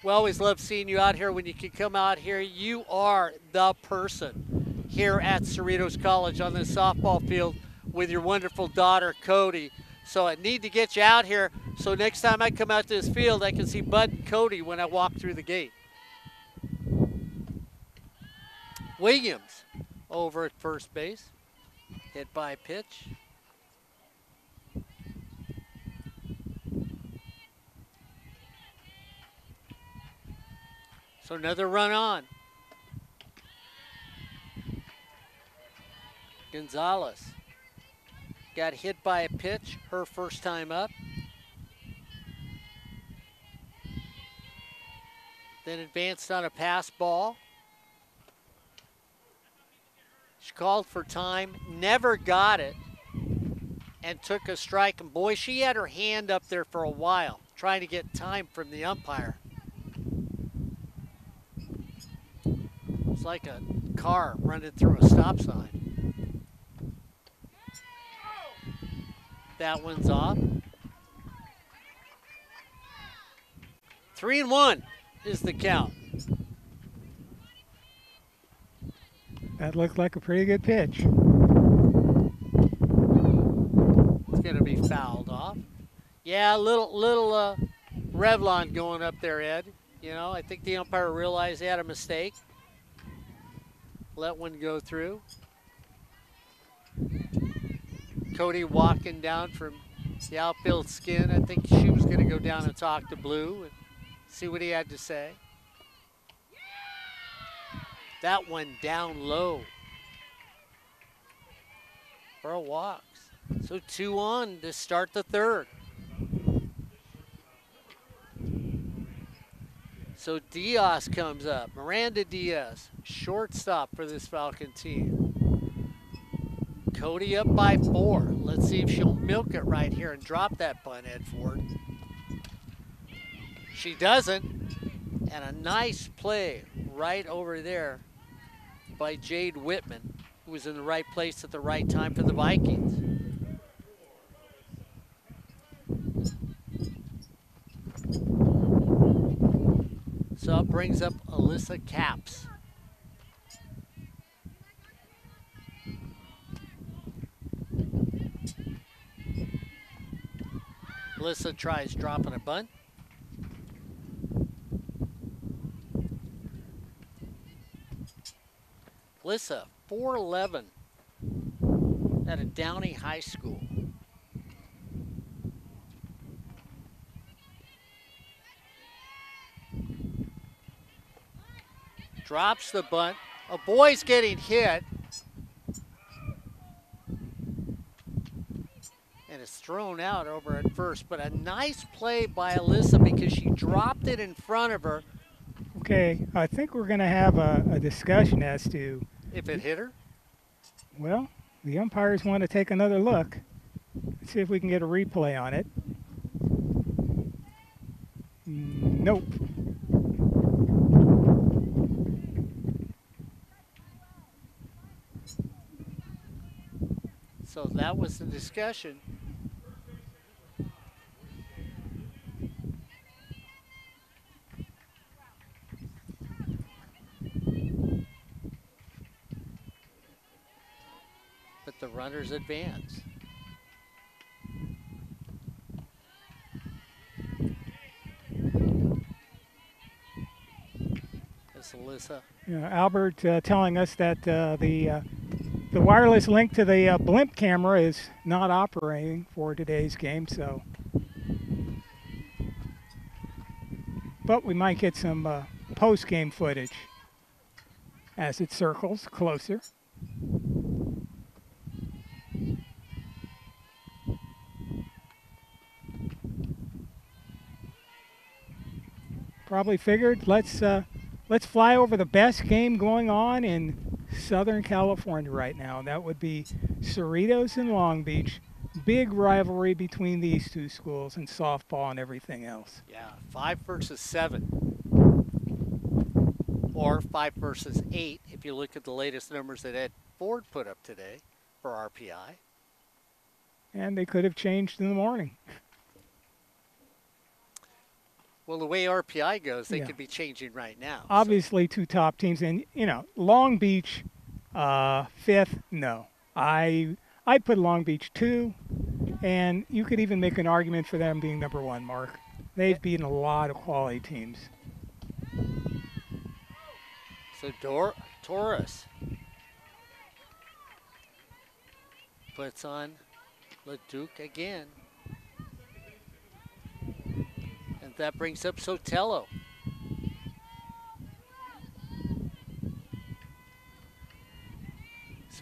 we always love seeing you out here when you can come out here. You are the person here at Cerritos College on this softball field with your wonderful daughter, Cody. So I need to get you out here so next time I come out to this field, I can see Bud and Cody when I walk through the gate. Williams over at first base. Hit by pitch. So another run on. Gonzalez got hit by a pitch, her first time up. Then advanced on a pass ball. She called for time, never got it, and took a strike. And boy, she had her hand up there for a while, trying to get time from the umpire. It's like a car running through a stop sign. That one's off. 3-1 is the count. That looked like a pretty good pitch. It's going to be fouled off. Yeah, little Revlon going up there, Ed. You know, I think the umpire realized he had a mistake. Let one go through. Cody walking down from the outfield skin. I think she was going to go down and talk to Blue and see what he had to say. That one down low for a walk. So 2 on to start the third. So Diaz comes up. Miranda Diaz, shortstop for this Falcon team. Cody up by 4. Let's see if she'll milk it right here and drop that bunt, Ed Ford. She doesn't. And a nice play right over there by Jade Whitman, who was in the right place at the right time for the Vikings. So it brings up Alyssa Capps. Alyssa tries dropping a bunt. Alyssa, 4'11", at a Downey High School. Drops the bunt. A boy's getting hit. And it's thrown out over at first. But a nice play by Alyssa because she dropped it in front of her. Okay, I think we're going to have a discussion as to if it hit her. Well, the umpires want to take another look. Let's see if we can get a replay on it. Nope. So that was the discussion. But the runners advance. That's Alyssa. Yeah, Albert telling us that the wireless link to the blimp camera is not operating for today's game, so. But we might get some post-game footage as it circles closer. Probably figured let's fly over the best game going on in Southern California right now. That would be Cerritos and Long Beach. Big rivalry between these two schools in softball and everything else. Yeah, 5 versus 7. Or 5 versus 8 if you look at the latest numbers that Ed Ford put up today for RPI. And they could have changed in the morning. Well, the way RPI goes, they could be changing right now. Obviously, two top teams. And, you know, Long Beach, 5th, no. I'd put Long Beach 2. And you could even make an argument for them being number 1, Mark. They've beaten a lot of quality teams. So Torres puts on LeDuc again. And that brings up Sotelo.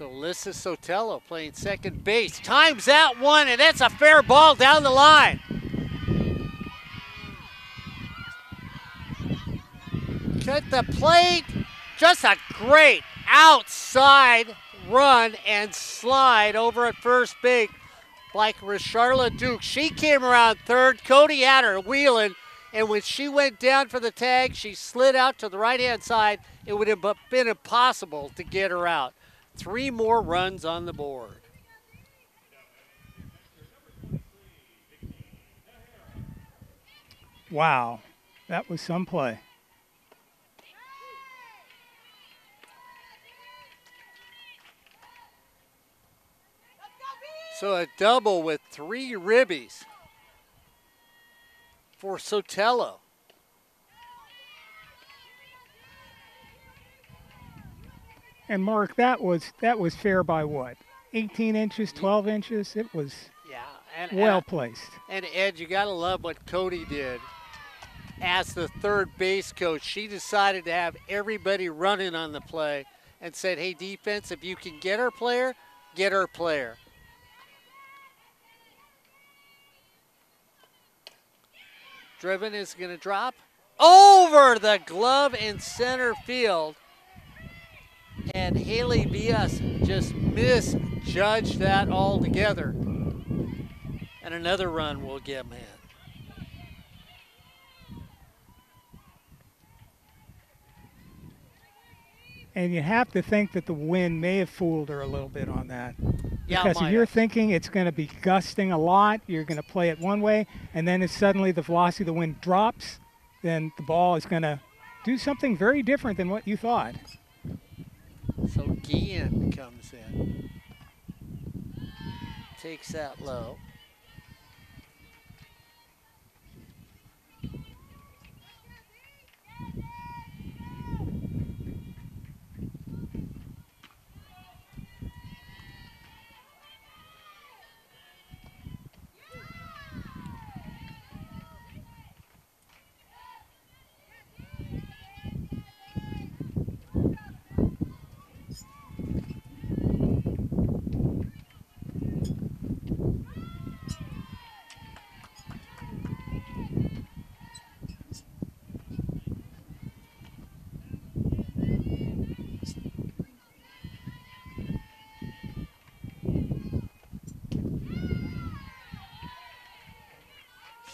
So Alyssa Sotelo playing second base. Times that one, and that's a fair ball down the line. Cut the plate. Just a great outside run and slide over at first base like Charlotte Duke. She came around third. Cody had her wheeling, and when she went down for the tag, she slid out to the right-hand side. It would have been impossible to get her out. 3 more runs on the board. Wow, that was some play. So a double with 3 ribbies for Sotelo. And Mark, that was fair by what? 18 inches, 12 inches. It was well placed. And Ed, you got to love what Cody did. As the third base coach, she decided to have everybody running on the play and said, hey, defense, if you can get our player, get our player. Driven is going to drop over the glove in center field. And Haley Villas just misjudged that altogether. And another run will get man. And you have to think that the wind may have fooled her a little bit on that. Yeah, because if you're thinking it's going to be gusting a lot, you're going to play it one way, and then if suddenly the velocity of the wind drops, then the ball is going to do something very different than what you thought. So Guillen comes in. Takes that low.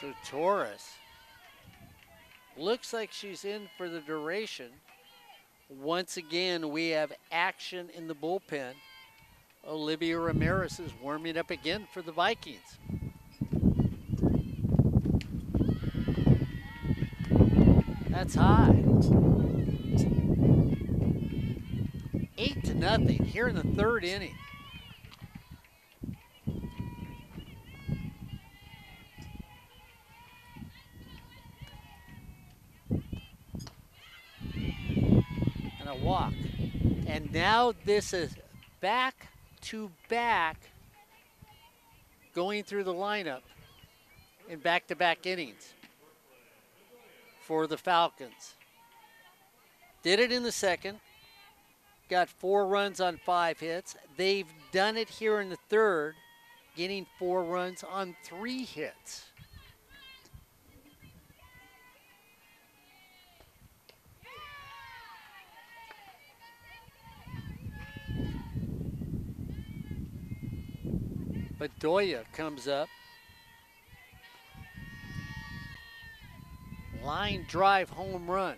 So Torres looks like she's in for the duration. Once again, we have action in the bullpen. Olivia Ramirez is warming up again for the Vikings. That's high. 8-0 here in the third inning. And a walk. And now this is back to back going through the lineup in back-to-back innings for the Falcons. Did it in the second. Got 4 runs on 5 hits. They've done it here in the third, getting 4 runs on 3 hits. Bedoya comes up. Line drive home run.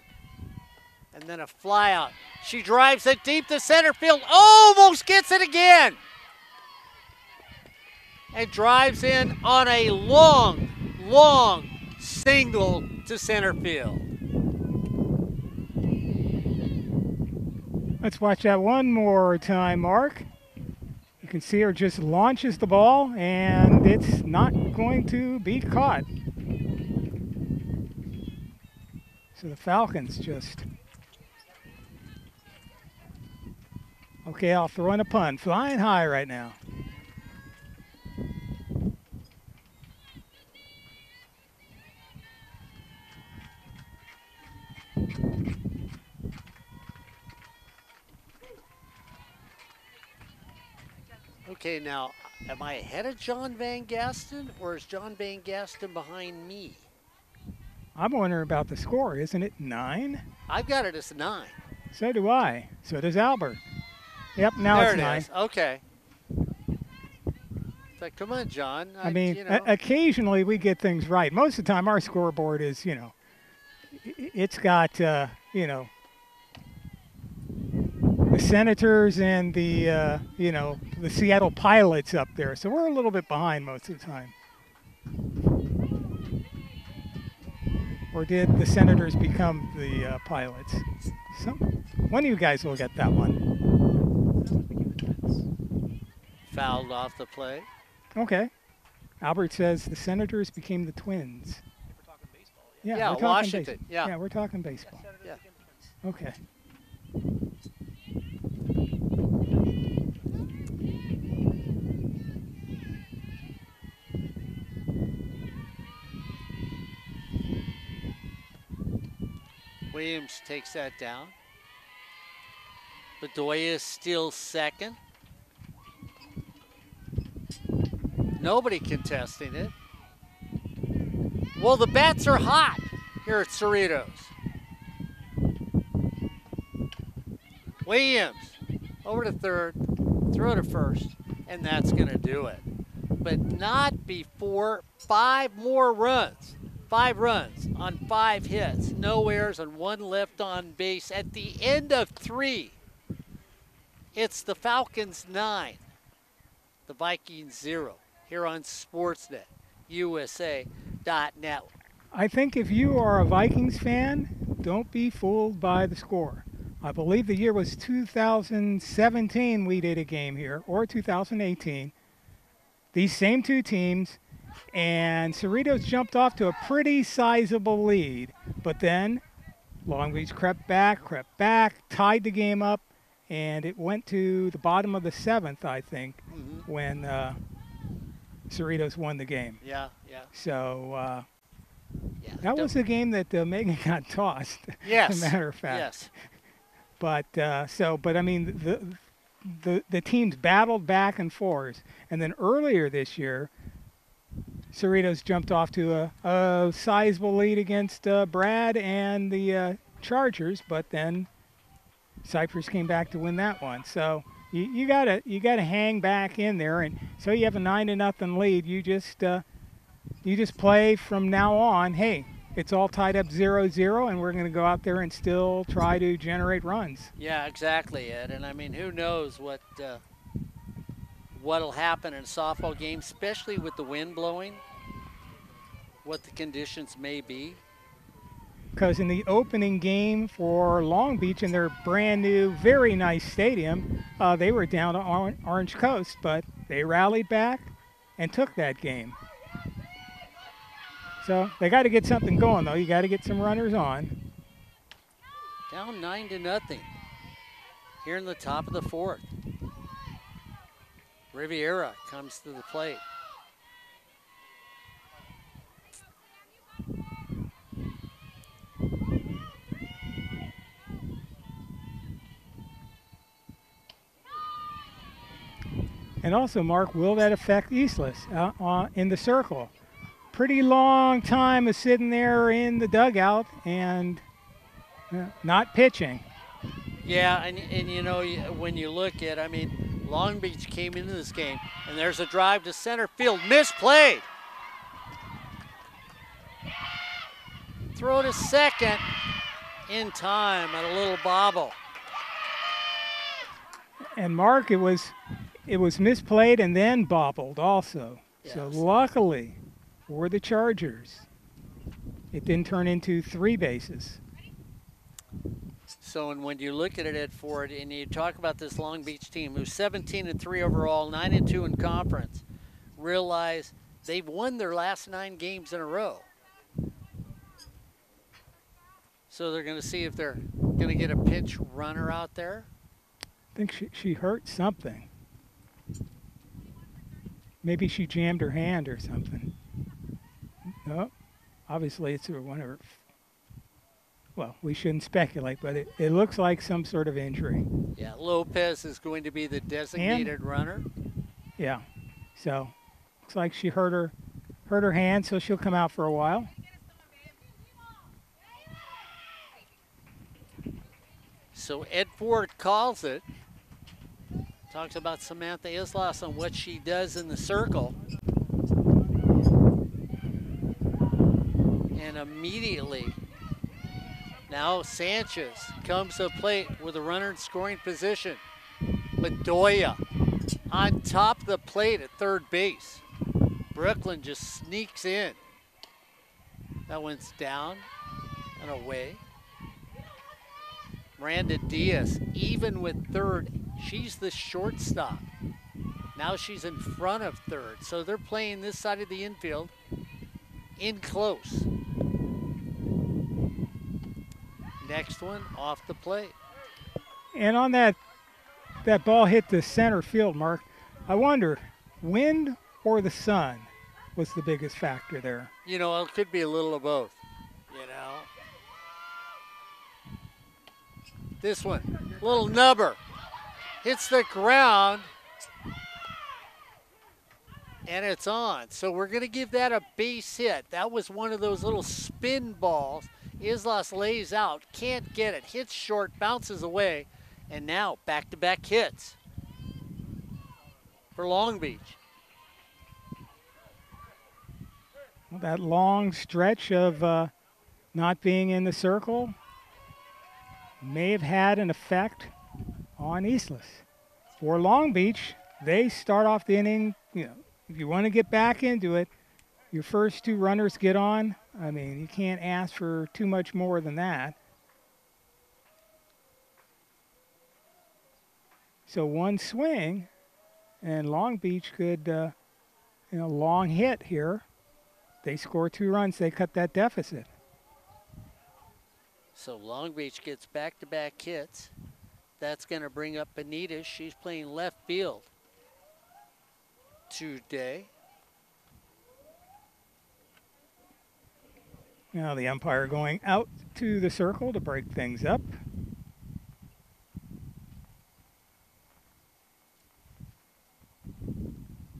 And then a fly out. She drives it deep to center field. Almost gets it again. And drives in on a long, long single to center field. Let's watch that one more time, Mark. You can see her just launches the ball, and it's not going to be caught. So the Falcons just... Okay, I'll throw in a pun. Flying high right now. Okay, now, am I ahead of John Van Gaston, or is John Van Gaston behind me? I'm wondering about the score. Isn't it 9? I've got it as 9. So do I. So does Albert. Yep, now There it's it 9. is. Okay. It's like, come on, John. I mean, you know. occasionally we get things right. Most of the time, our scoreboard is, it's got, the Senators and the, the Seattle Pilots up there. So we're a little bit behind most of the time. Or did the Senators become the Pilots? One of you guys will get that one. Fouled off the play. Okay. Albert says the Senators became the Twins. If we're talking baseball, Yeah, Yeah, we're talking Washington. baseball. Yeah. Yeah, we're talking baseball. Yeah. Okay. Williams takes that down. Bedoya is still second. Nobody contesting it. Well, the bats are hot here at Cerritos. Williams over to third, throw to first, and that's going to do it. But not before 5 more runs. 5 runs on 5 hits, no errors, and 1 left on base at the end of 3. It's the Falcons 9, the Vikings 0, here on Sportsnet, USA.net. I think if you are a Vikings fan, don't be fooled by the score. I believe the year was 2017 we did a game here, or 2018. These same 2 teams, and Cerritos jumped off to a pretty sizable lead. But then Long Beach crept back, tied the game up, and it went to the bottom of the 7th, I think, when Cerritos won the game. Yeah. So Yeah. that was the game that Megan got tossed. Yes. As a matter of fact. Yes. But I mean, the teams battled back and forth, and then earlier this year, Cerritos jumped off to a sizable lead against Brad and the Chargers, but then Cypress came back to win that one. So you gotta hang back in there, and so you have a 9-0 lead. You just play from now on. Hey, it's all tied up 0-0, and we're going to go out there and still try to generate runs. Yeah, exactly, Ed. And I mean, who knows what'll happen in a softball game, especially with the wind blowing, what the conditions may be. Because in the opening game for Long Beach in their brand new, very nice stadium, they were down to Orange Coast, but they rallied back and took that game. So they got to get something going, though. You got to get some runners on. Down 9-0 here in the top of the 4th. Riviera comes to the plate. And also, Mark, will that affect Eastless in the circle? Pretty long time of sitting there in the dugout and not pitching. Yeah, and you know, when you look at, I mean, Long Beach came into this game, and there's a drive to center field, misplayed. Throw to second in time and a little bobble. And Mark, it was misplayed and then bobbled also. Yes. So luckily for the Chargers, it didn't turn into 3 bases. So, and when you look at it, Ed Ford, and you talk about this Long Beach team who's 17-3 overall, 9-2 in conference, realize they've won their last 9 games in a row. So they're going to see if they're going to get a pinch runner out there. I think she hurt something. Maybe she jammed her hand or something. No, obviously it's one of her. Well, we shouldn't speculate, but it looks like some sort of injury. Yeah, Lopez is going to be the designated runner. Yeah. So looks like she hurt her hand, so she'll come out for a while. So Ed Ford calls it. Talks about Samantha Islas and what she does in the circle. And immediately, now Sanchez comes to the plate with a runner in scoring position. Bedoya on top of the plate at third base. Brooklyn just sneaks in. That one's down and away. Miranda Diaz, even with third, she's the shortstop. Now she's in front of third. So they're playing this side of the infield in close. Next one off the plate. And on that ball hit the center field, Mark, I wonder, wind or the sun was the biggest factor there? You know, it could be a little of both, you know. This one, little nubber, hits the ground, and it's on. So we're going to give that a base hit. That was one of those little spin balls. Islas lays out, can't get it, hits short, bounces away, and now back-to-back hits for Long Beach. Well, that long stretch of not being in the circle may have had an effect on Islas. For Long Beach, they start off the inning, you know, if you want to get back into it, your first two runners get on. I mean, you can't ask for too much more than that. So one swing, and Long Beach could, long hit here. They score 2 runs, they cut that deficit. So Long Beach gets back-to-back hits. That's going to bring up Benitez. She's playing left field today. Now the umpire going out to the circle to break things up.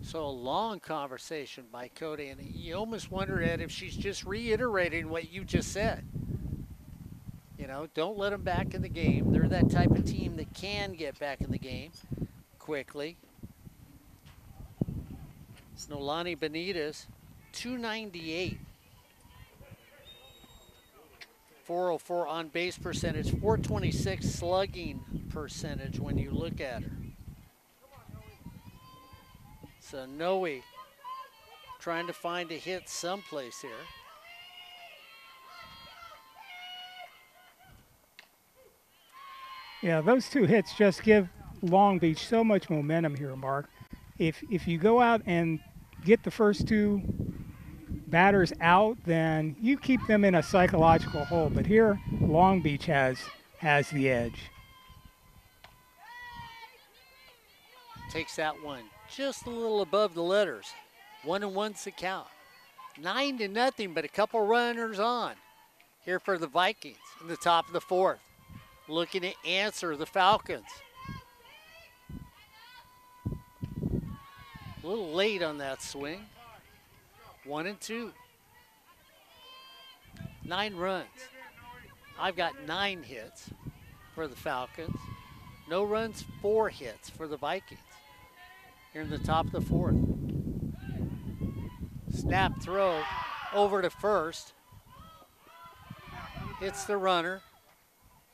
So a long conversation by Cody, and you almost wonder, Ed, if she's just reiterating what you just said. You know, don't let them back in the game. They're that type of team that can get back in the game quickly. Nolani Benitez, 298. 404 on base percentage, 426 slugging percentage when you look at her. So Noe trying to find a hit someplace here. Yeah, those 2 hits just give Long Beach so much momentum here, Mark. If you go out and get the first 2 batters out, then you keep them in a psychological hole. But here, Long Beach has the edge. Takes that one just a little above the letters. 1-1's the count. 9-0, but a couple runners on here for the Vikings in the top of the 4th. Looking to answer the Falcons. A little late on that swing. 1-2. 9 runs. I've got 9 hits for the Falcons. No runs, 4 hits for the Vikings. Here in the top of the 4th. Snap throw over to first. Hits the runner.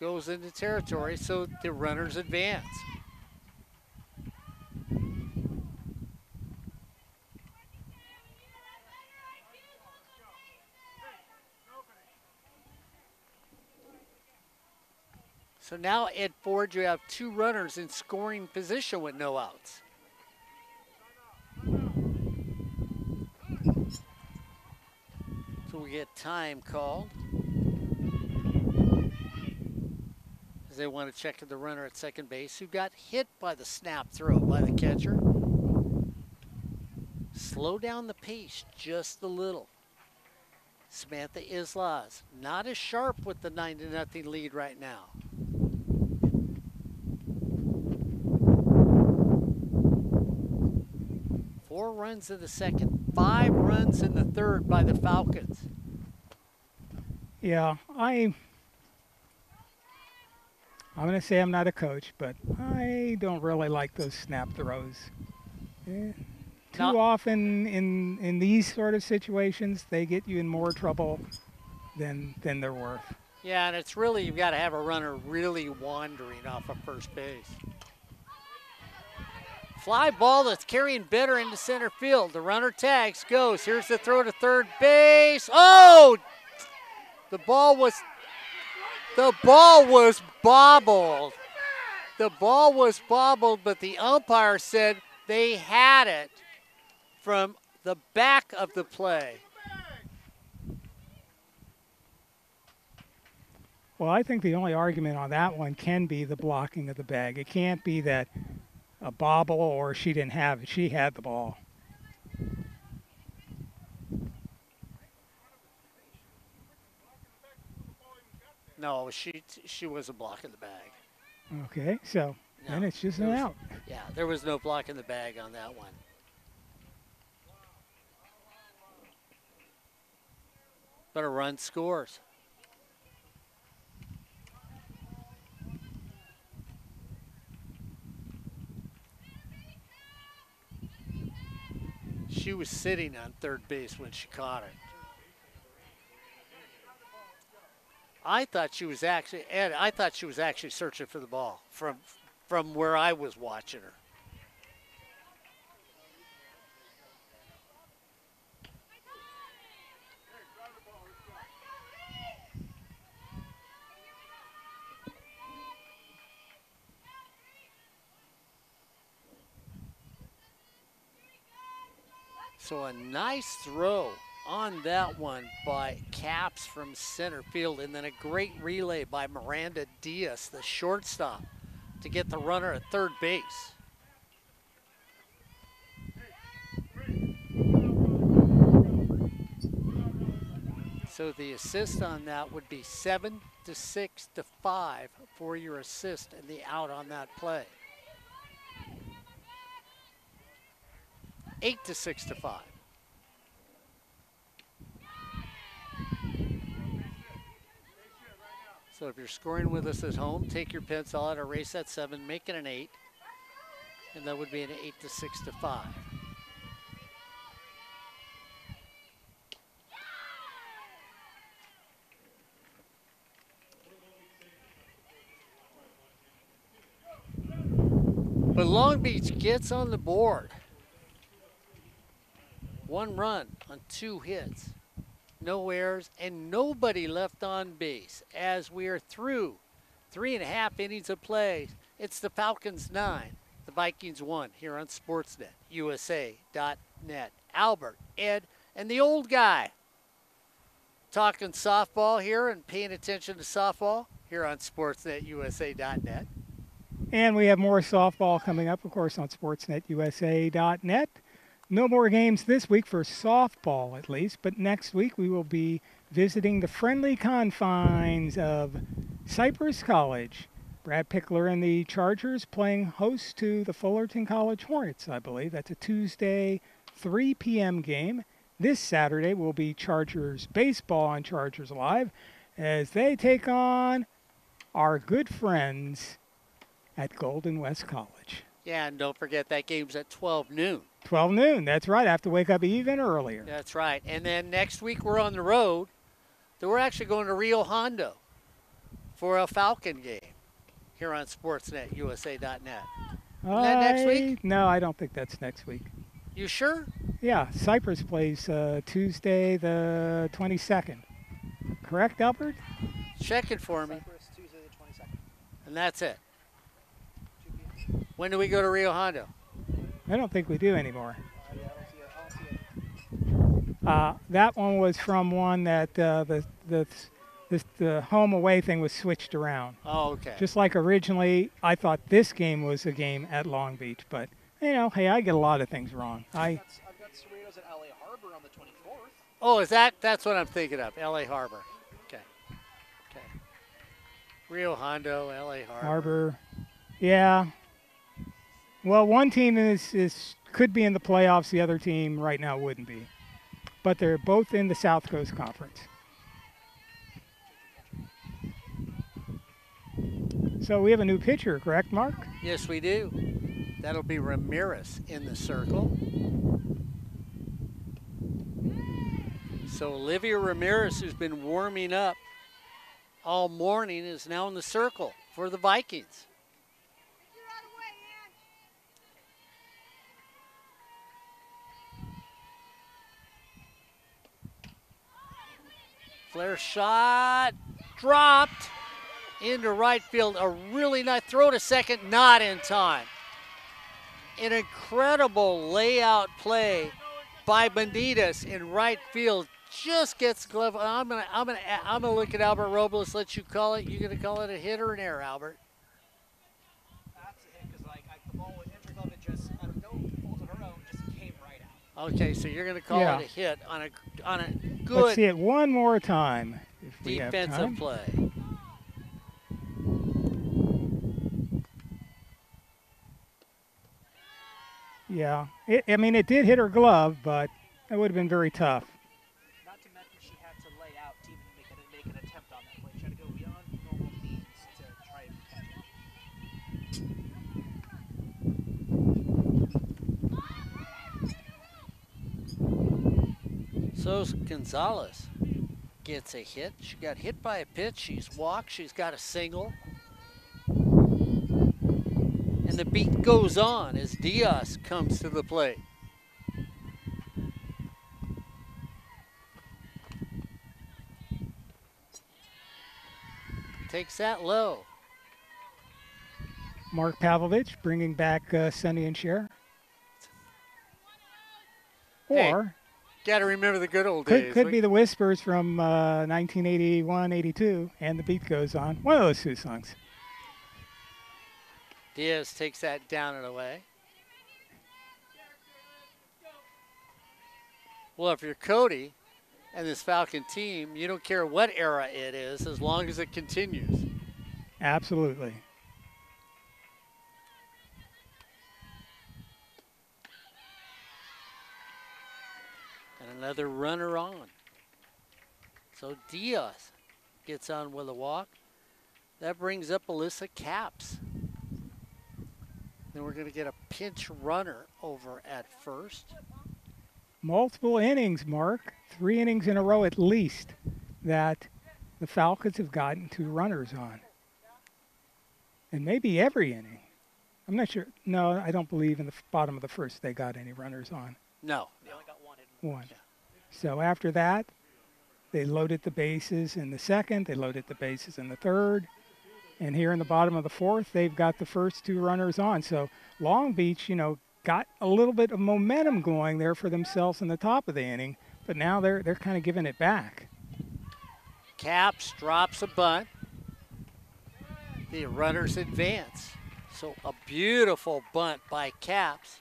Goes into territory, so the runners advance. So now at Ford, you have 2 runners in scoring position with no outs. So we get time called. As they want to check the runner at second base who got hit by the snap throw by the catcher. Slow down the pace just a little. Samantha Islas not as sharp with the 9-0 lead right now. 4 runs in the second, 5 runs in the third by the Falcons. Yeah, I'm going to say I'm not a coach, but I don't really like those snap throws. Eh, Too often in these sort of situations, they get you in more trouble than they're worth. Yeah, and it's really, you've got to have a runner really wandering off of first base. Fly ball that's carrying Bitter into center field. The runner tags, goes. Here's the throw to third base. Oh! The ball was bobbled. The ball was bobbled, but the umpire said they had it from the back of the play. Well, I think the only argument on that one can be the blocking of the bag. It can't be that a bobble or she didn't have it. She had the ball. No, she wasn't blocking the bag. Okay, so then it's just an out. Yeah, there was no blocking the bag on that one. But a run scores. She was sitting on third base when she caught it. I thought she was actually searching for the ball from where I was watching her. So a nice throw on that one by Caps from center field, and then a great relay by Miranda Diaz, the shortstop, to get the runner at third base. So the assist on that would be 7 to 6 to 5 for your assist and the out on that play. 8 to 6 to 5. So if you're scoring with us at home, take your pencil out, erase that 7, make it an 8, and that would be an 8 to 6 to 5. But Long Beach gets on the board. 1 run on 2 hits. No errors, and nobody left on base as we are through 3.5 innings of play. It's the Falcons 9, the Vikings 1 here on Sportsnet, USA.net. Albert, Ed, and the old guy talking softball here and paying attention to softball here on Sportsnet, USA.net. And we have more softball coming up, of course, on SportsNetUSA.net. No more games this week for softball, at least, but next week we will be visiting the friendly confines of Cerritos College. Brad Pickler and the Chargers playing host to the Fullerton College Hornets, I believe. That's a Tuesday, 3 p.m. game. This Saturday will be Chargers baseball on Chargers Live as they take on our good friends at Golden West College. Yeah, and don't forget that game's at 12 noon. 12 noon, that's right. I have to wake up even earlier. That's right. And then next week we're on the road. So we're actually going to Rio Hondo for a Falcon game here on SportsNetUSA.net. Isn't that next week? No, I don't think that's next week. You sure? Yeah, Cypress plays Tuesday the 22nd. Correct, Albert? Check it for me. Cypress, Tuesday the 22nd. And that's it. 2 p.m. When do we go to Rio Hondo? I don't think we do anymore. Yeah, I don't see it. That one was from one that the home away thing was switched around. Oh, okay. Just like originally, I thought this game was a game at Long Beach, but you know, hey, I get a lot of things wrong. I've got Cerritos at LA Harbor on the 24th. Oh, that's what I'm thinking of, LA Harbor. Okay. Rio Hondo, LA Harbor. Yeah. Well, one team is could be in the playoffs. The other team right now wouldn't be. But they're both in the South Coast Conference. So we have a new pitcher, correct, Mark? Yes, we do. That'll be Ramirez in the circle. So Olivia Ramirez, who's been warming up all morning, is now in the circle for the Vikings. You're out of the way, Ann. Flare shot dropped into right field. A really nice throw to second, not in time. An incredible layout play by Benitez in right field. Just gets glove. I'm gonna look at Albert Robles. Let you call it. You gonna call it a hit or an error, Albert? That's a hit because the ball went into the glove and just out of no fault of her own just came right out. Okay, so you're gonna call it a hit on a Let's good see it one more time if we have defensive time. play. Yeah, I mean, it did hit her glove, but it would have been very tough. Not to mention she had to lay out to even make an attempt on that play. She had to go beyond normal means to try and catch it. So Gonzalez gets a hit. She got hit by a pitch. She's walked. She's got a single. And the beat goes on as Diaz comes to the plate. Takes that low. Mark Pavlovich bringing back Sonny and Cher. Hey, Or got to remember the good old days. could be the Whispers from 1981, 82, and the beat goes on. One of those two songs. Diaz takes that down and away. Well, if you're Cody and this Falcon team, you don't care what era it is as long as it continues. Absolutely. And another runner on. So Diaz gets on with a walk. That brings up Alyssa Capps. Then we're going to get a pinch runner over at first. Multiple innings, Mark. 3 innings in a row at least that the Falcons have gotten 2 runners on. And maybe every inning. I'm not sure. No, I don't believe in the bottom of the first they got any runners on. No. They only got one in. One. So after that, they loaded the bases in the second. They loaded the bases in the third. And here in the bottom of the fourth, they've got the first 2 runners on. So Long Beach, got a little bit of momentum going there for themselves in the top of the inning. But now they're kind of giving it back. Capps drops a bunt. The runners advance. So a beautiful bunt by Capps.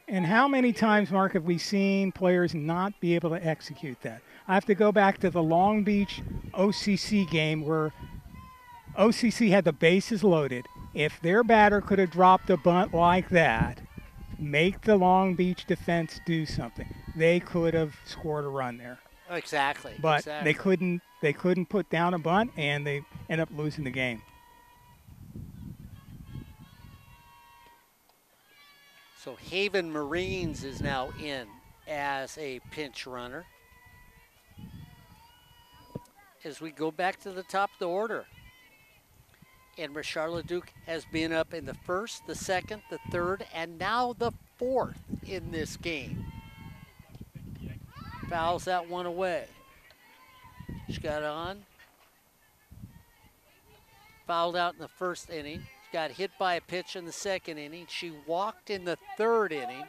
And how many times, Mark, have we seen players not be able to execute that? I have to go back to the Long Beach OCC game where OCC had the bases loaded. If their batter could have dropped a bunt like that, make the Long Beach defense do something, they could have scored a run there. Exactly. But exactly. they couldn't put down a bunt, and they end up losing the game. So Haven Marines is now in as a pinch runner. As we go back to the top of the order. And Richard Leduc has been up in the first, the second, the third, and now the fourth in this game. Fouls that one away. She got on. Fouled out in the first inning. Got hit by a pitch in the second inning. She walked in the third inning.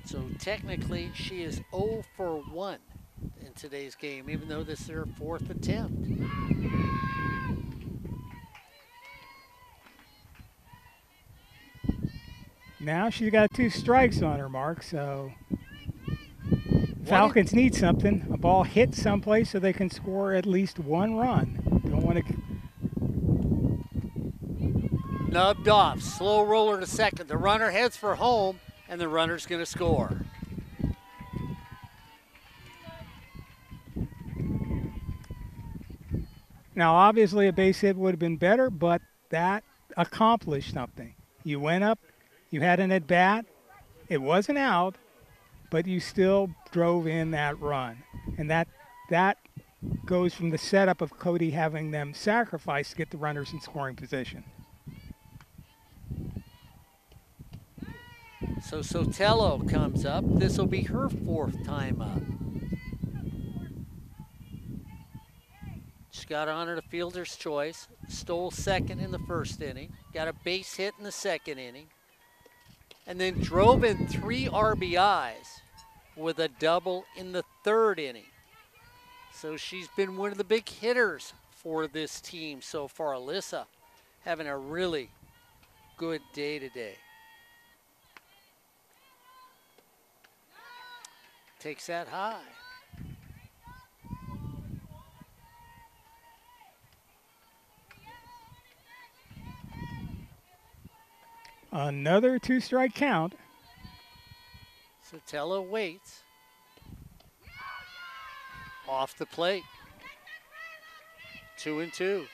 So technically, she is 0 for 1 in today's game, even though this is her 4th attempt. Now she's got 2 strikes on her, Mark, so Falcons need something. A ball hit someplace so they can score at least one run. Don't want to. Nubbed off. Slow roller to second. The runner heads for home, and the runner's going to score. Now, obviously, a base hit would have been better, but that accomplished something. You went up, you had an at bat. It wasn't out, but you still drove in that run, and that goes from the setup of Cody having them sacrifice to get the runners in scoring position. So Sotelo comes up. This will be her 4th time up. She got on her to fielder's choice, stole second in the 1st inning, got a base hit in the 2nd inning, and then drove in 3 RBIs with a double in the 3rd inning. So she's been one of the big hitters for this team so far. Alyssa having a really good day today. Takes that high. Another 2-strike count. Sotelo waits. Off the plate. 2-2.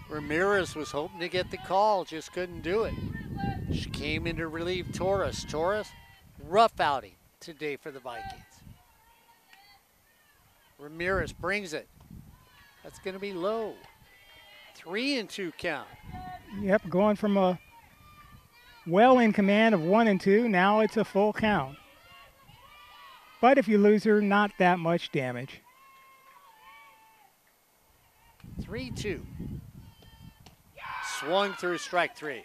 Ramirez was hoping to get the call, just couldn't do it. She came in to relieve Torres. Torres, rough outing today for the Vikings. Ramirez brings it. That's going to be low. 3-2 count. Yep, going from a well in command of 1-2, now it's a full count. But if you lose her, not that much damage. 3-2. Swung through strike 3.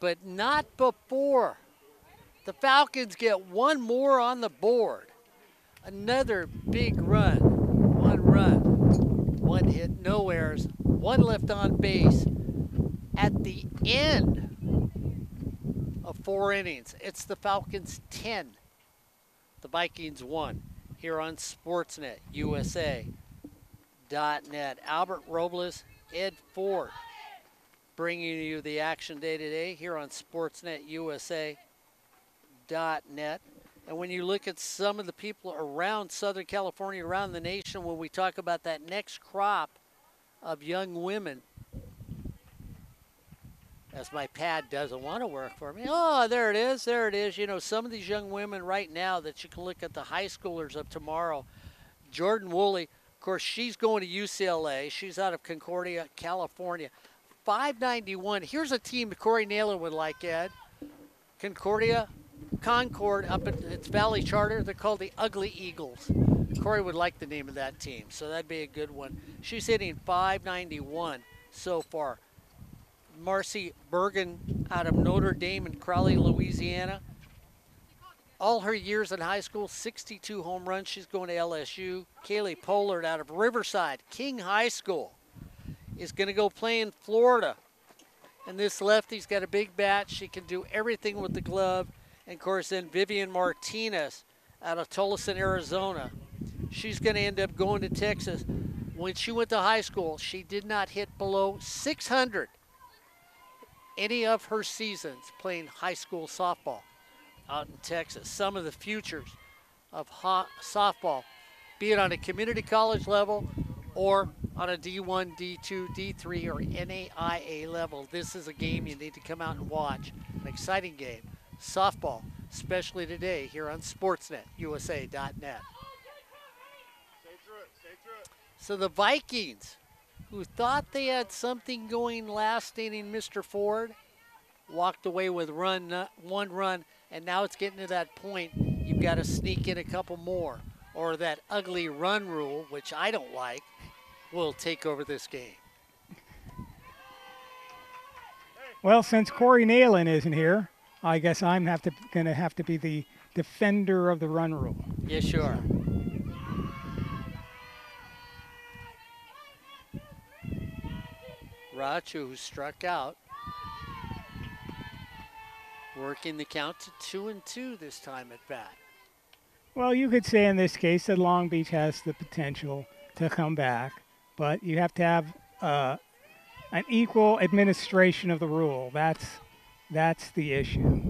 But not before the Falcons get one more on the board. Another big run. 1 run, 1 hit, no errors, 1 left on base at the end of 4 innings. It's the Falcons 10, the Vikings 1, here on Sportsnet USA.net. Albert Robles, Ed Ford, bringing you the action day today here on Sportsnet USA.net. And when you look at some of the people around Southern California, around the nation, when we talk about that next crop of young women, as my pad doesn't want to work for me. Oh, there it is, there it is. You know, some of these young women right now that you can look at the high schoolers of tomorrow. Jordan Woolley, of course, she's going to UCLA. She's out of Concordia, California. 591. Here's a team that Corey Naylor would like, Ed. Concord up at its Valley Charter. They're called the Ugly Eagles. Corey would like the name of that team, so that'd be a good one. She's hitting 591 so far. Marcy Bergen out of Notre Dame in Crowley, Louisiana. All her years in high school, 62 home runs. She's going to LSU. Kaylee Pollard out of Riverside, King High School, is going to go play in Florida. And this lefty's got a big bat. She can do everything with the glove. And, of course, then Vivian Martinez out of Tolleson, Arizona. She's going to end up going to Texas. When she went to high school, she did not hit below 600 any of her seasons playing high school softball out in Texas. Some of the futures of softball, be it on a community college level or on a D1, D2, D3, or NAIA level. This is a game you need to come out and watch. An exciting game. Softball, especially today here on Sportsnet, USA.net. So the Vikings, who thought they had something going last inning, Mr. Ford, walked away with 1 run, and now it's getting to that point you've got to sneak in a couple more, or that ugly run rule, which I don't like, will take over this game. Well, since Corey Nalen isn't here, I guess I'm going to have to be the defender of the run rule. Yes, you are. Rachu, who struck out. Working the count to 2-2 this time at bat. Well, you could say in this case that Long Beach has the potential to come back, but you have to have an equal administration of the rule. That's the issue.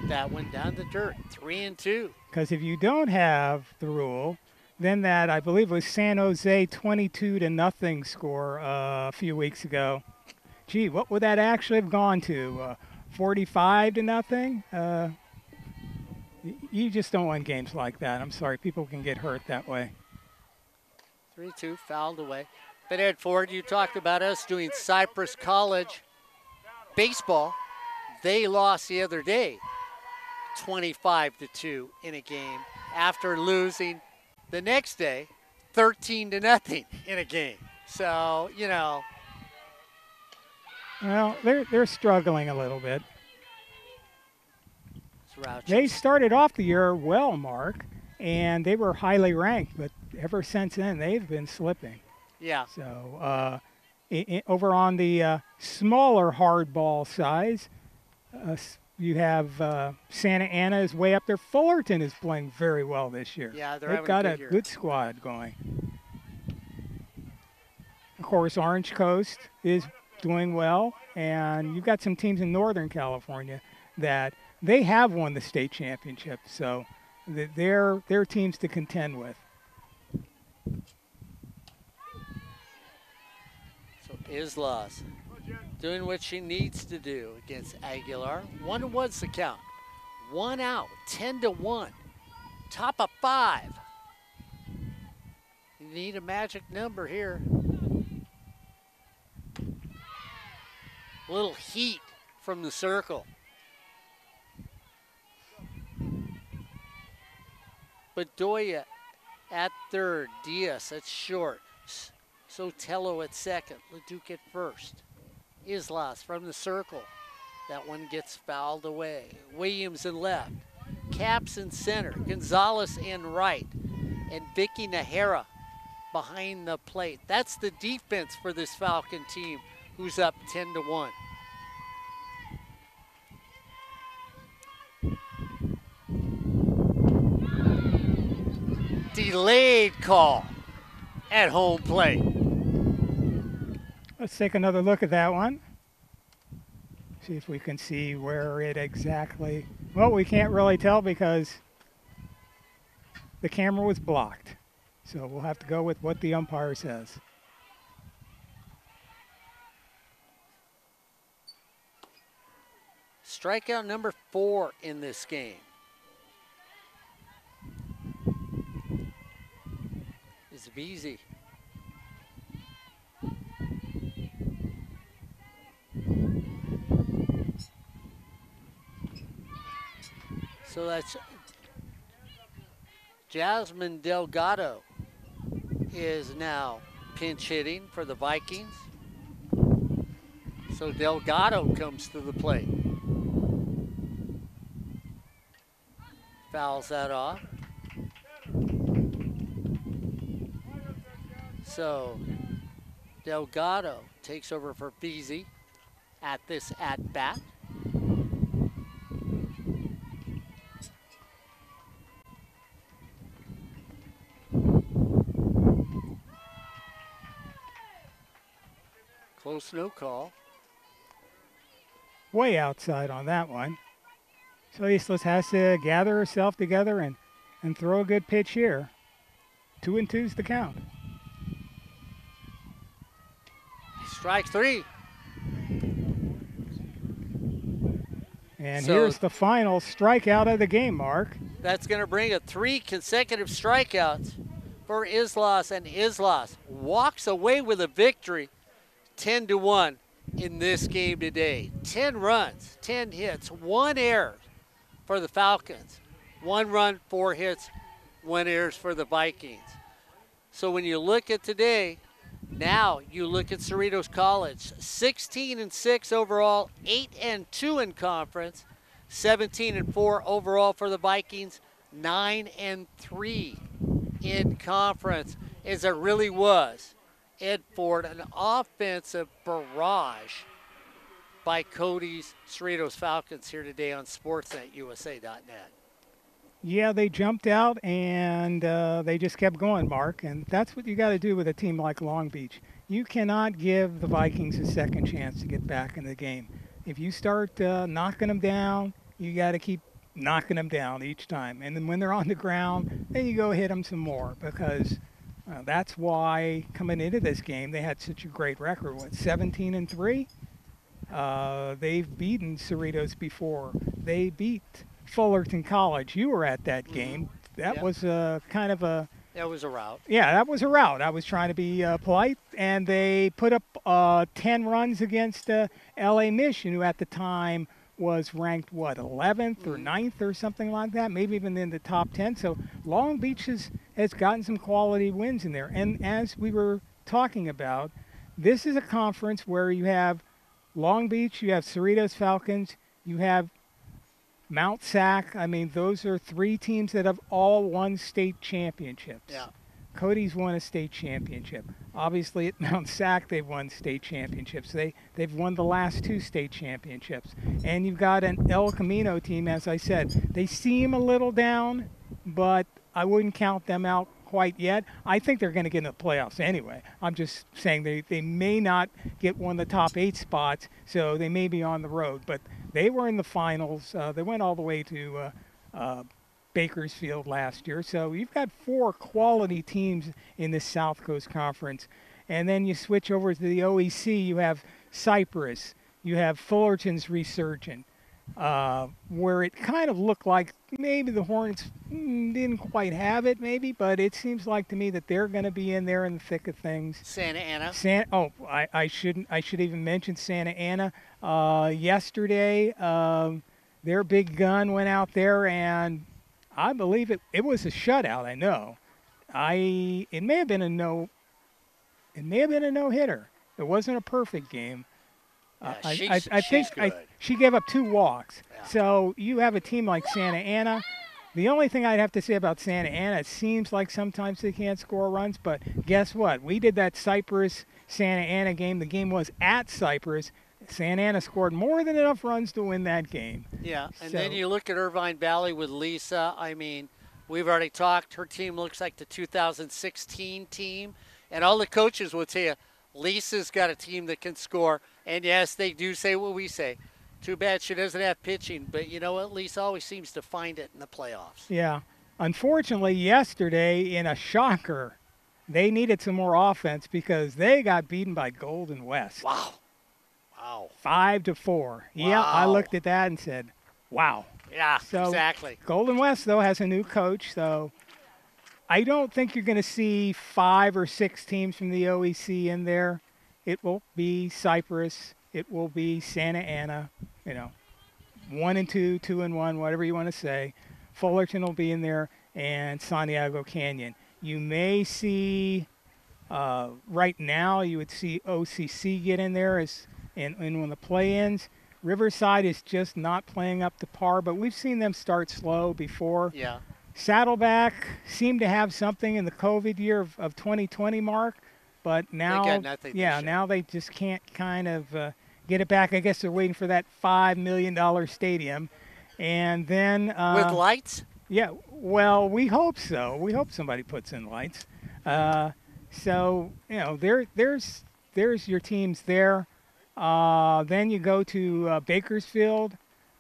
That one down the dirt, 3-2. Because if you don't have the rule, then that I believe was San Jose 22-0 score a few weeks ago. Gee, what would that actually have gone to? 45-0? You just don't win games like that. I'm sorry, people can get hurt that way. 3-2, fouled away. But Ed Ford, you talked about us doing Cypress College baseball. They lost the other day, 25-2 in a game after losing the next day, 13-0 in a game. So, you know. Well, they're struggling a little bit. Groucho. They started off the year well, Mark, and they were highly ranked, but ever since then they've been slipping. Yeah. So over on the smaller hardball size, you have Santa Ana is way up there. Fullerton is playing very well this year. Yeah, they've got a good squad going. Of course, Orange Coast is doing well, and you've got some teams in Northern California that they have won the state championship, so they're teams to contend with. So Islas doing what she needs to do against Aguilar. 1-1's the count. 1 out, 10-1. Top of 5. You need a magic number here. A little heat from the circle. Bedoya at third, Diaz at short, Sotelo at second, Leduc at first. Islas from the circle. That one gets fouled away. Williams in left, Caps in center, Gonzalez in right, and Vicky Nahara behind the plate. That's the defense for this Falcon team, who's up 10-1. Delayed call at home plate. Let's take another look at that one. See if we can see where it exactly. Well, we can't really tell because the camera was blocked. So we'll have to go with what the umpire says. Strikeout number 4 in this game. Is Veazey. So that's Jasmine Delgado is now pinch hitting for the Vikings. So Delgado comes to the plate. Fouls that off. So Delgado takes over for Veazey at this at-bat. Close no call. Way outside on that one. So Islas has to gather herself together and throw a good pitch here. 2-2's the count. Strike 3. And So here's the final strikeout of the game, Mark. that's going to bring a 3 consecutive strikeouts for Islas, and Islas walks away with a victory, 10-1 in this game today. 10 runs, 10 hits, 1 error for the Falcons. 1 run, 4 hits, 1 error for the Vikings. So when you look at today, now you look at Cerritos College, 16-6 overall, 8-2 in conference, 17-4 overall for the Vikings, 9-3 in conference, as it really was, Ed Ford, an offensive barrage by Cody's Cerritos Falcons here today on SportsNetUSA.net. Yeah, they jumped out and they just kept going, Mark. And that's what you got to do with a team like Long Beach. You cannot give the Vikings a second chance to get back in the game. If you start knocking them down, you got to keep knocking them down each time. And then when they're on the ground, then you go hit them some more because that's why coming into this game they had such a great record. What, 17-3? They've beaten Cerritos before. They beat Fullerton College. You were at that game. That Yep. was kind of a That was a rout. yeah, that was a rout. I was trying to be polite, and they put up 10 runs against L.A. Mission, who at the time was ranked, what, 11th or 9th or something like that, maybe even in the top 10. So Long Beach has gotten some quality wins in there. And as we were talking about, this is a conference where you have Long Beach, you have Cerritos Falcons, you have Mount Sac. I mean, those are three teams that have all won state championships. Yeah. Cody's won a state championship. Obviously, at Mount Sac, they've won state championships. They've won the last two state championships. And you've got an El Camino team, as I said. They seem a little down, but I wouldn't count them out quite yet. I think they're going to get in the playoffs anyway. I'm just saying they may not get one of the top 8 spots, so they may be on the road. But they were in the finals. They went all the way to Bakersfield last year. So you've got 4 quality teams in this South Coast Conference. And then you switch over to the OEC. You have Cypress. You have Fullerton's resurgent, where it kind of looked like maybe the Hornets didn't quite have it, maybe, but it seems like to me that they're going to be in there in the thick of things. Santa Ana. I should even mention Santa Ana. Yesterday, their big gun went out there, and I believe it was a shutout. I know. It may have been a no hitter. It wasn't a perfect game. Yeah, I think she's good. she gave up 2 walks. Yeah. So you have a team like Santa Ana. The only thing I'd have to say about Santa Ana, it seems like sometimes they can't score runs, but guess what? We did that Cypress-Santa Ana game. The game was at Cypress. Santa Ana scored more than enough runs to win that game. Yeah, and So- then you look at Irvine Valley with Lisa. I mean, we've already talked. Her team looks like the 2016 team, and all the coaches will tell you, Lisa's got a team that can score. And yes, they do say what we say. Too bad she doesn't have pitching, but you know what? Lisa always seems to find it in the playoffs. Yeah. Unfortunately, yesterday, in a shocker, they needed some more offense because they got beaten by Golden West. Wow. Wow. 5-4. Yeah, I Wow. looked at that and said, wow. Yeah, So- exactly. Golden West, though, has a new coach, so I don't think you're going to see 5 or 6 teams from the OEC in there. It will be Cypress. It will be Santa Ana, 1 and 2, 2 and 1, whatever you want to say. Fullerton will be in there, and Santiago Canyon. You may see, right now, you would see OCC get in there and when the play-ins. Riverside is just not playing up to par, but we've seen them start slow before. Yeah. Saddleback seemed to have something in the COVID year of 2020, Mark, but now, got nothing this year. now they just can't kind of get it back. I guess they're waiting for that $5 million stadium, and then With lights? yeah, well, we hope so. We hope somebody puts in lights. So there's your teams there. Then you go to Bakersfield.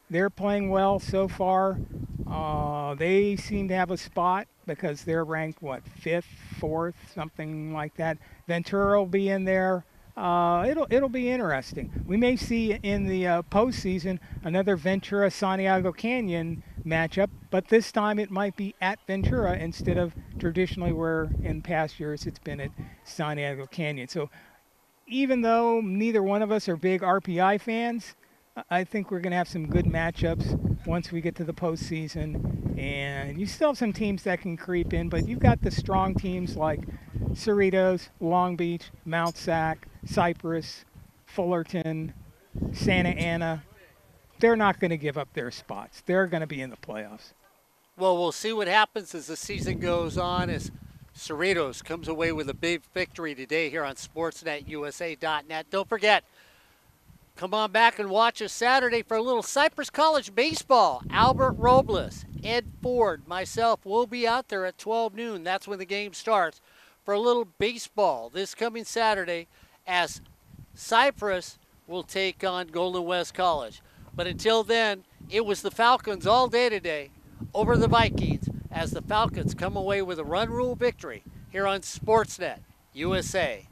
They're playing well so far. They seem to have a spot because they're ranked, 5th, 4th, something like that. Ventura will be in there. It'll be interesting. We may see in the postseason another Ventura-Santiago Canyon matchup, but this time it might be at Ventura instead of traditionally where in past years it's been at Santiago Canyon. So even though neither one of us are big RPI fans, I think we're going to have some good matchups once we get to the postseason. And you still have some teams that can creep in, but you've got the strong teams like Cerritos, Long Beach, Mount Sac, Cypress, Fullerton, Santa Ana. They're not going to give up their spots. They're going to be in the playoffs. Well, we'll see what happens as the season goes on, as Cerritos comes away with a big victory today here on SportsNetUSA.net. Don't forget, Come on back and watch us Saturday for a little Cypress College baseball. Albert Robles, Ed Ford, myself will be out there at 12 noon. That's when the game starts for a little baseball this coming Saturday as Cypress will take on Golden West College. But until then, it was the Falcons all day today over the Vikings as the Falcons come away with a run rule victory here on Sportsnet USA.net.